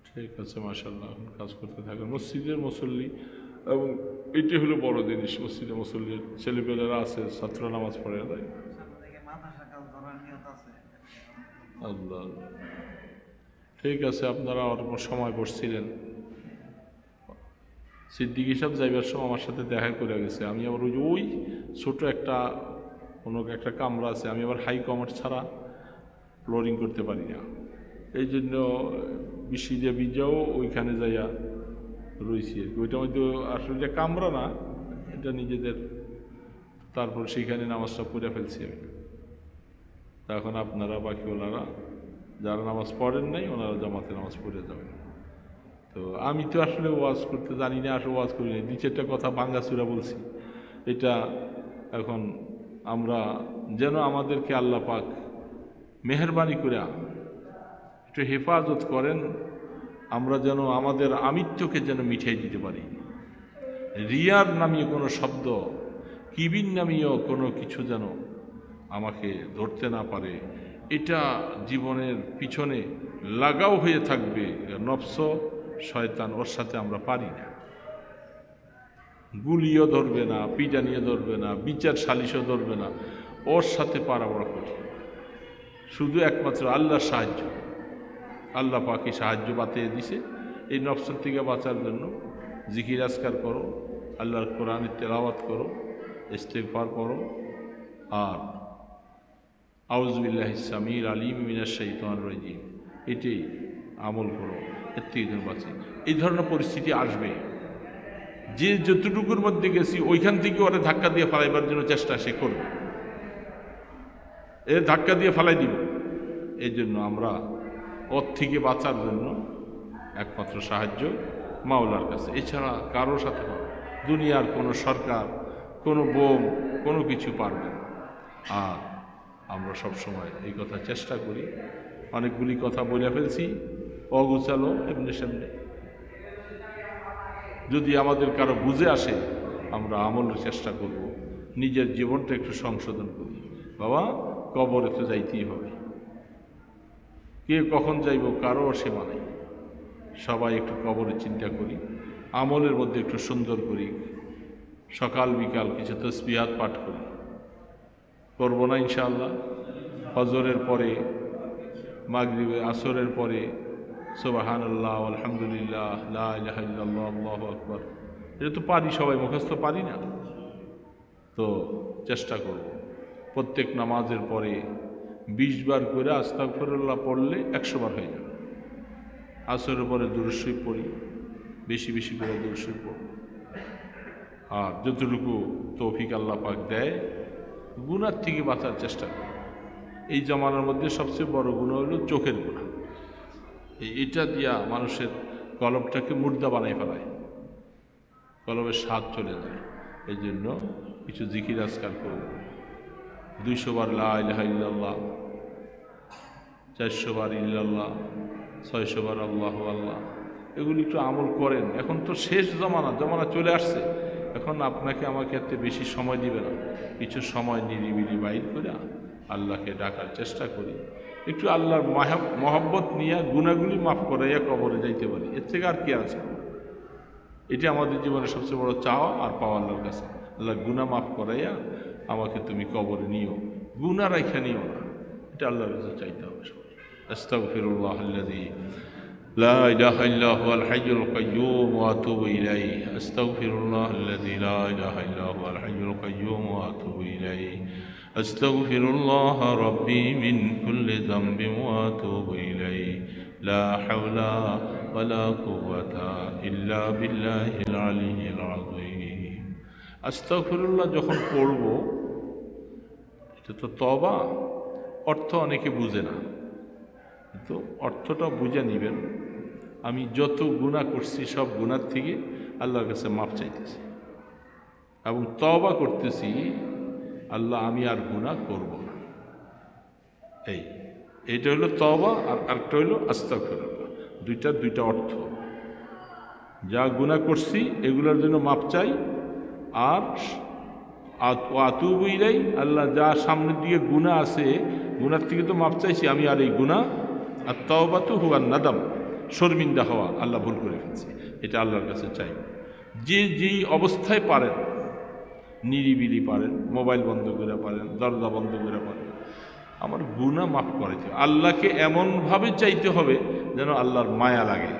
ঠিক আছে, মাশাআল্লাহ। এখন কাজ করতে থাকেন মসজিদের মুসল্লি, এবং এটি হলো বড় জিনিস। মসজিদে মুসল্লির ছেলেপেলেরা আছে, ছাত্র নামাজ পড়ে তাই। আল্লাহ, ঠিক আছে। আপনারা অল্প সময় বসছিলেন, সিদ্দিকী সাহেব যাইবার সময় আমার সাথে দেখা করে গেছে। আমি আবার ওই ছোট একটা কোনো একটা কামরা আছে, আমি আবার হাই কমার্স ছাড়া ফ্লোরিং করতে পারি না। এই জন্য বিশিজে বিজাও ওইখানে যাইয়া রয়েছি আর কি। ওইটা হয়তো আসলে কামরা না, এটা নিজেদের। তারপর সেইখানে নামাজটা পড়ে ফেলছি আমি। এখন আপনারা বাকি ওনারা যারা নামাজ পড়েন নাই, ওনারা জামাতে নামাজ পড়ে যাবেন। তো আমি তো আসলে ওয়াজ করতে জানি না, আসলে ওয়াজ করি না, দুই চারটা কথা ভাঙ্গাচুরা বলছি। এটা এখন আমরা যেন আমাদেরকে আল্লাহ পাক মেহেরবানি করে একটু হেফাজত করেন, আমরা যেন আমাদের আমিত্বকে যেন মিঠাই দিতে পারি। রিয়ার নামীয় কোনো শব্দ, কিবিন নামীয় কোনো কিছু যেন আমাকে ধরতে না পারে। এটা জীবনের পিছনে লাগাও হয়ে থাকবে। নফস, শয়তান, ওর সাথে আমরা পারি না। গুলিও ধরবে না, পিটানিও ধরবে না, বিচার সালিশও ধরবে না, ওর সাথে পারা বড় কঠিন। শুধু একমাত্র আল্লাহর সাহায্য, আল্লাহ পাকে সাহায্য বাতিয়ে দিছে। এই নফসের থেকে বাঁচার জন্য জিকির আজকার করো, আল্লাহর কোরআনের তেলাওয়াত করো, ইস্তেগফার করো, আর আউযু বিল্লাহি সামির আলিম মিনাশ শাইতানির রাজিম, এটাই আমল করো। এর থেকে যেন বাঁচি। এই ধরনের পরিস্থিতি আসবে, যে যতটুকুর মধ্যে গেছি ওইখান থেকে ওরা ধাক্কা দিয়ে ফালাইবার জন্য চেষ্টা সে করবে, এর ধাক্কা দিয়ে ফালাই দিব। এই জন্য আমরা ওর থেকে বাঁচার জন্য একমাত্র সাহায্য মাওলার কাছে, এছাড়া কারোর সাথে দুনিয়ার কোনো সরকার, কোনো বোম, কোনো কিছু পারবে না। আর আমরা সবসময় এই কথা চেষ্টা করি। অনেকগুলি কথা বলে ফেলছি অগোছালো, এমনি সামনে। যদি আমাদের কারো বুঝে আসে, আমরা আমলের চেষ্টা করব, নিজের জীবনটা একটু সংশোধন করি। বাবা, কবরে তো যাইতেই হবে, কে কখন যাইব কারো সীমা নেই। সবাই একটু কবরের চিন্তা করি, আমলের মধ্যে একটু সুন্দর করি। সকাল বিকাল কিছু তাসবিহাত পাঠ করি, করবো না ইনশাআল্লাহ? ফজরের পরে, মাগরিবে, আসরের পরে সুবহানাল্লাহ, আলহামদুলিল্লাহ, লা ইলাহা ইল্লাল্লাহ, আল্লাহু আকবার। এটা তো পারি, সবাই মুখস্থ পারি না। তো চেষ্টা করব প্রত্যেক নামাজের পরে 20 বার করে আস্তাগফিরুল্লাহ পড়লে 100 বার হয়ে যাবে। আসরের পরে দুরূদ শরীফ পড়ি, বেশি বেশি করে দুরূদ শরীফ পড়ব। আর যতটুকু তৌফিক আল্লাহ পাক দেয়, গুনার থেকে বাঁচার চেষ্টা করি। এই জমানার মধ্যে সবচেয়ে বড় গুনাহ হলো চোখের গুনাহ। এটা দিয়া মানুষের কলবটাকে মুর্দা বানাই ফেলায়, কলবের স্বাদ চলে যায়। এই জন্য কিছু জিকির আজকার করব। 200 বার লা ইলাহা ইল্লাল্লাহ, 400 বার ইল্লাল্লাহ, 600 বার আল্লাহু আল্লাহ। এগুলি একটু আমল করেন। এখন তো শেষ জমানা চলে আসছে। এখন আপনাকে আমাকে এতে বেশি সময় দিবে না। কিছু সময় নিরিবিলি বাইর করে আল্লাহকে ডাকার চেষ্টা করি। একটু আল্লাহর মহব্বত নিয়ে গুনাহগুলি মাফ করাইয়া কবরে যাইতে পারি, এর থেকে আর কি আছে? এটি আমাদের জীবনের সবচেয়ে বড় চাওয়া আর পাওয়া আল্লাহর কাছে। আল্লাহ গুনাহ মাফ করাইয়া আমাকে তুমি কবরে নিও, গুনাহ রাইখা নিও না। এটা আল্লাহর কাছে চাইতে হবে। আস্তাগফিরুল্লাহ আল্লাযী লা ইলাহা ইল্লা হুয়াল হাইয়ুল কাইয়্যুম ওয়া আতুবু ইলাইহি। আস্তাগফিরুল্লাহ আল্লাযী লা ইলাহা ইল্লা হুয়াল হাইয়ুল কাইয়্যুম ওয়া আতুবু ইলাইহি। আস্তাগফিরুল্লাহ রাব্বী মিন কুল্লি যামবিন ওয়া আতুবু ইলাইহি। লা হাওলা ওয়া লা কুওয়াতা ইল্লা বিল্লাহিল আলিয়্যিল আযীম। আস্তাগফিরুল্লাহ যখন পড়ব, এটা তো তওবা, অর্থ অনেকে বুঝে না। তো অর্থটা বুঝে নেবেন, আমি যত গুনাহ করছি সব গুনার থেকে আল্লাহর কাছে মাপ চাইতেছি এবং তওবা করতেছি, আল্লাহ আমি আর গুনাহ করব না। এইটা হলো তওবা, আর আরেকটা হলো আস্তাগফিরুল্লাহ। দুইটা অর্থ। যা গুনাহ করছি এগুলোর জন্য মাপ চাই, আর আতুবু ইলাই, আল্লাহ যা সামনের দিকে গুনাহ আছে গুনার থেকে তো মাপ চাইছি আমি, আর এই গুনাহ আর তাওবাতু হুয়া নাদাম, শর্মিন্দা হওয়া, আল্লাহ ভুল করে ফেলছি, এটা আল্লাহর কাছে চাই। যে যেই অবস্থায় পারেন, নিরিবিলি পারেন, মোবাইল বন্ধ করে পারেন, দরজা বন্ধ করে পারেন, আমার গুনাহ মাফ করে দিও। আল্লাহকে এমনভাবে চাইতে হবে যেন আল্লাহর মায়া লাগে,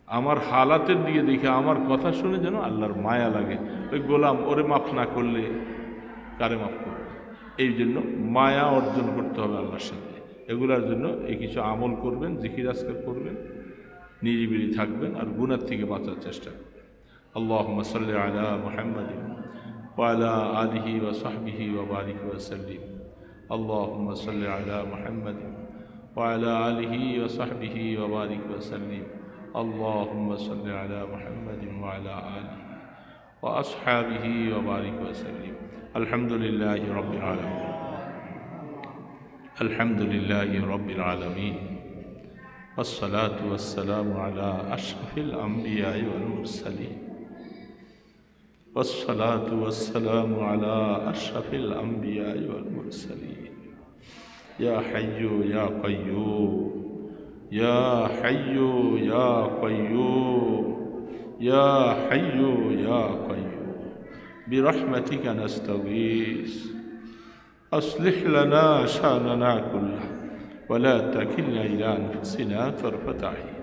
আমার হালাতের দিকে দেখে, আমার কথা শুনে যেন আল্লাহর মায়া লাগে। ওই গোলাম ওরে মাফ না করলে কারে মাফ করবে? এই জন্য মায়া অর্জন করতে হবে আল্লাহর সাথে। এগুলার জন্য এই কিছু আমল করবেন, জিকির আজকার করবেন, নিরিবিলি থাকবেন, আর গুনার থেকে বাঁচার চেষ্টা করবেন। আল্লাহুম্মা সাল্লি আলা মুহাম্মাদিন ওয়া আলা আলিহি ওয়া সাহবিহি ওয়া বারিক ওয়া সাল্লিম। আল্লাহুম্মা সাল্লি আলা মুহাম্মাদিন ওয়া আলা আলিহি ওয়া সাহবিহি ওয়া বারিক ওয়া সাল্লিম। اللهم صل على محمد وعلى آله وأصحابه وبارك وسلم. الحمد لله رب العالمين. الحمد لله رب العالمين، والصلاة والسلام على أشرف الأنبياء والمرسلين، والصلاة والسلام على أشرف الأنبياء والمرسلين. يا حي يا قيوم، يا حي يا قيوم، يا حي يا قيوم، برحمتك نستغيث، أصلح لنا شأننا كله ولا تكلنا إلى أنفسنا طرفة عين.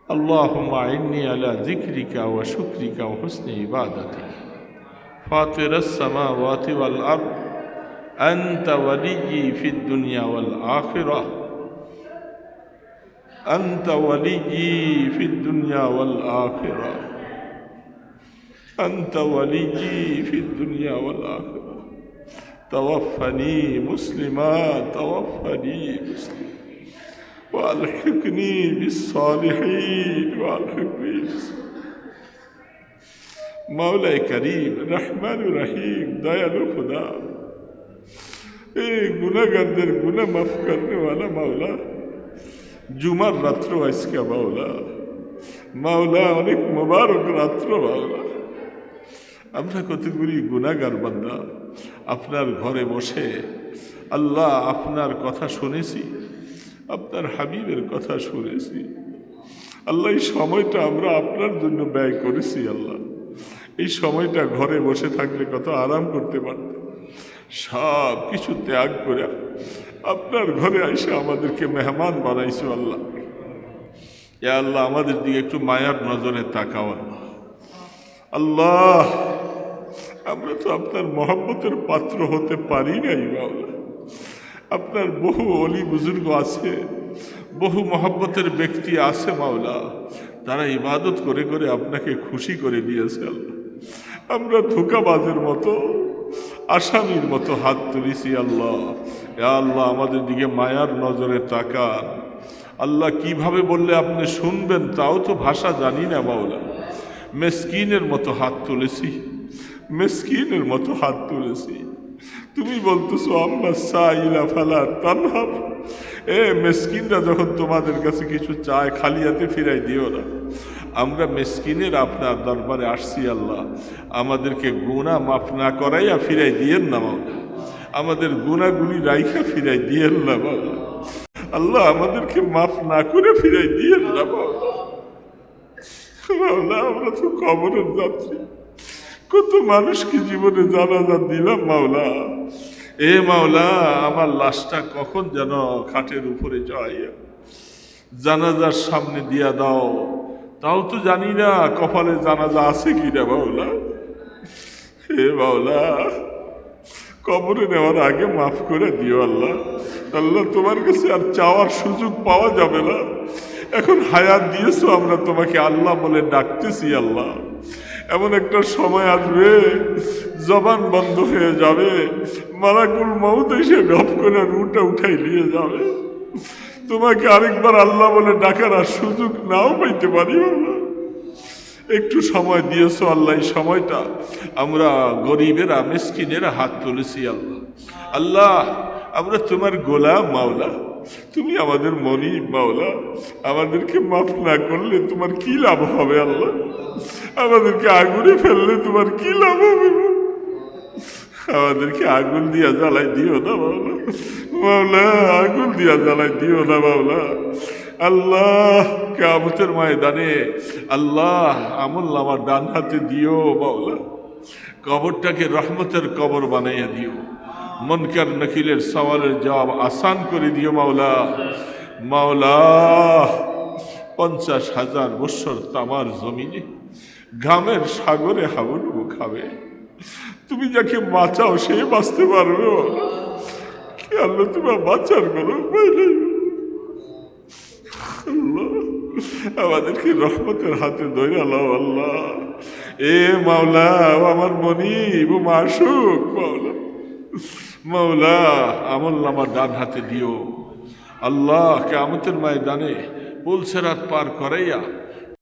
اللهم أعني على ذكرك وشكرك وحسن عبادتك. فاطر السماوات والأرض، أنت وليي في الدنيا والآخرة، أنت وليي في الدنيا والآخرة، أنت وليي في الدنيا والآخرة. توفني مسلما، توفني مسلما، وألحقني بالصالحين، وألحقني مولا كريم رحمن رحيم दयालु खुदा, गुनाहगारদের गुनाह माफ करने वाला मौला, जुमार रात्र আজকে মাওলা, মাওলা অনেক মোবারক রাত্র মাওলা। আমরা কতগুলি গুনাহগার বান্দা আপনার ঘরে বসে আল্লাহ আপনার কথা শুনেছি, আপনার হাবিবের কথা শুনেছি আল্লাহ। এই সময়টা আমরা আপনার জন্য ব্যয় করেছি আল্লাহ। এই সময়টা ঘরে বসে থাকলে কত আরাম করতে পারতাম, সব কিছু ত্যাগ করে আপনার ঘরে এসে আমাদেরকে মেহমান বানাইছো আল্লাহ। ইয়া আল্লাহ আমাদের দিকে একটু মায়ার নজরে তাকাও আল্লাহ। আল্লাহ আমরা তো আপনার মহব্বতের পাত্র হতে পারি নাই মাওলা। আপনার বহু অলি বুজুর্গ আছে, বহু মহব্বতের ব্যক্তি আছে মাওলা, তারা ইবাদত করে করে আপনাকে খুশি করে দিয়েছে আল্লাহ। আমরা ধোঁকাবাজের মতো, আসামির মতো হাত তুলেছি আল্লাহ। ইয়া আল্লাহ আমাদের দিকে মায়ার নজরে তাকান আল্লাহ। কিভাবে বললে আপনি শুনবেন তাও তো ভাষা জানি না মাওলা। মেসকিনের মতো হাত তুলেছি, মেসকিনের মতো হাত তুলেছি। তুমি বলতেছো আম্মা সাইলা ফালা তানহার, মেসকিনরা যখন তোমাদের কাছে কিছু চায় খালি হাতে ফিরাই দিও না। আমরা মেসকিনের আপনার দরবারে আসছি আল্লাহ, আমাদেরকে গুনাহ মাফ না করাইয়া ফিরাই দিয়েন না মাওলা। আমাদের গুনাহগুলি রাইখা ফিরাই দিয়েন না মাওলা। আল্লাহ আমাদেরকে মাফ না করে ফিরাই দিয়েন না মাওলা। মাওলা আমরা তো কবরের যাত্রী, কত মানুষকে জীবনে জানাজা দিলাম মাওলা। মাওলা আমার লাশটা কখন যেন খাটের উপরে চড়াইয়া জানাজার সামনে দিয়া দাও, তাও তো জানি না কপালে জানাজা আছে কি না মাওলা। মাওলা কবরে নেওয়ার আগে মাফ করে দিও আল্লাহ। আল্লাহ তোমার কাছে আর চাওয়ার সুযোগ পাওয়া যাবে না। এখন হায়াত দিয়েছো, আমরা তোমাকে আল্লাহ বলে ডাকতেছি আল্লাহ। এমন একটা সময় আসবে জবান বন্ধ হয়ে যাবে, মালাকুল মউত এসে গপ করে রুটা উঠাই নিয়ে যাবে। তোমাকে আরেকবার আল্লাহ বলে ডাকার আর সুযোগ নাও পাইতে পারি আল্লাহ। একটু সময় দিয়েছো আল্লাহ, এই সময়টা আমরা গরিবেরা মিসকিনেরা হাত তুলেছি আল্লাহ। আল্লাহ আমরা তোমার গোলাম মাওলা, তুমি আমাদের মনিব মাওলা। আমাদেরকে মাফ না করলে তোমার কি লাভ হবে আল্লাহ? আমাদেরকে আগুনে ফেললে তোমার কি লাভ হবে? আমাদেরকে আগুন দিয়া জ্বালাই দিও না মাওলা, মাওলা আগুন দিয়া জ্বালাই দিও না মাওলা। আল্লাহ কিয়ামতের ময়দানে আল্লাহ আমলনামার ডান হাতে দিও মাওলা, কবরটাকে রহমতের কবর বানাইয়া দিও, মুনকার নাকিরের সওয়ালের জবাব আসান করে দিও মাওলা। মাওলা 50,000 বৎসর তামার জমিনে ঘামের সাগরে হাবুডুবু খাবে, তুমি যাকে বাঁচাও সে বাঁচতে পারবে কি আল্লাহ? তোমার বাঁচার কোনো উপায় নেই আল্লাহ, আমাদেরকে রহমতের হাতে ধরে আল্লাহ। আল্লাহ এ মাওলা, ও আমার মনিব, ও মাসুক মাওলা, মাওলা আমলনামা ডান হাতে দিও আল্লাহ। কিয়ামতের ময়দানে পুলসিরাত পার করাইয়া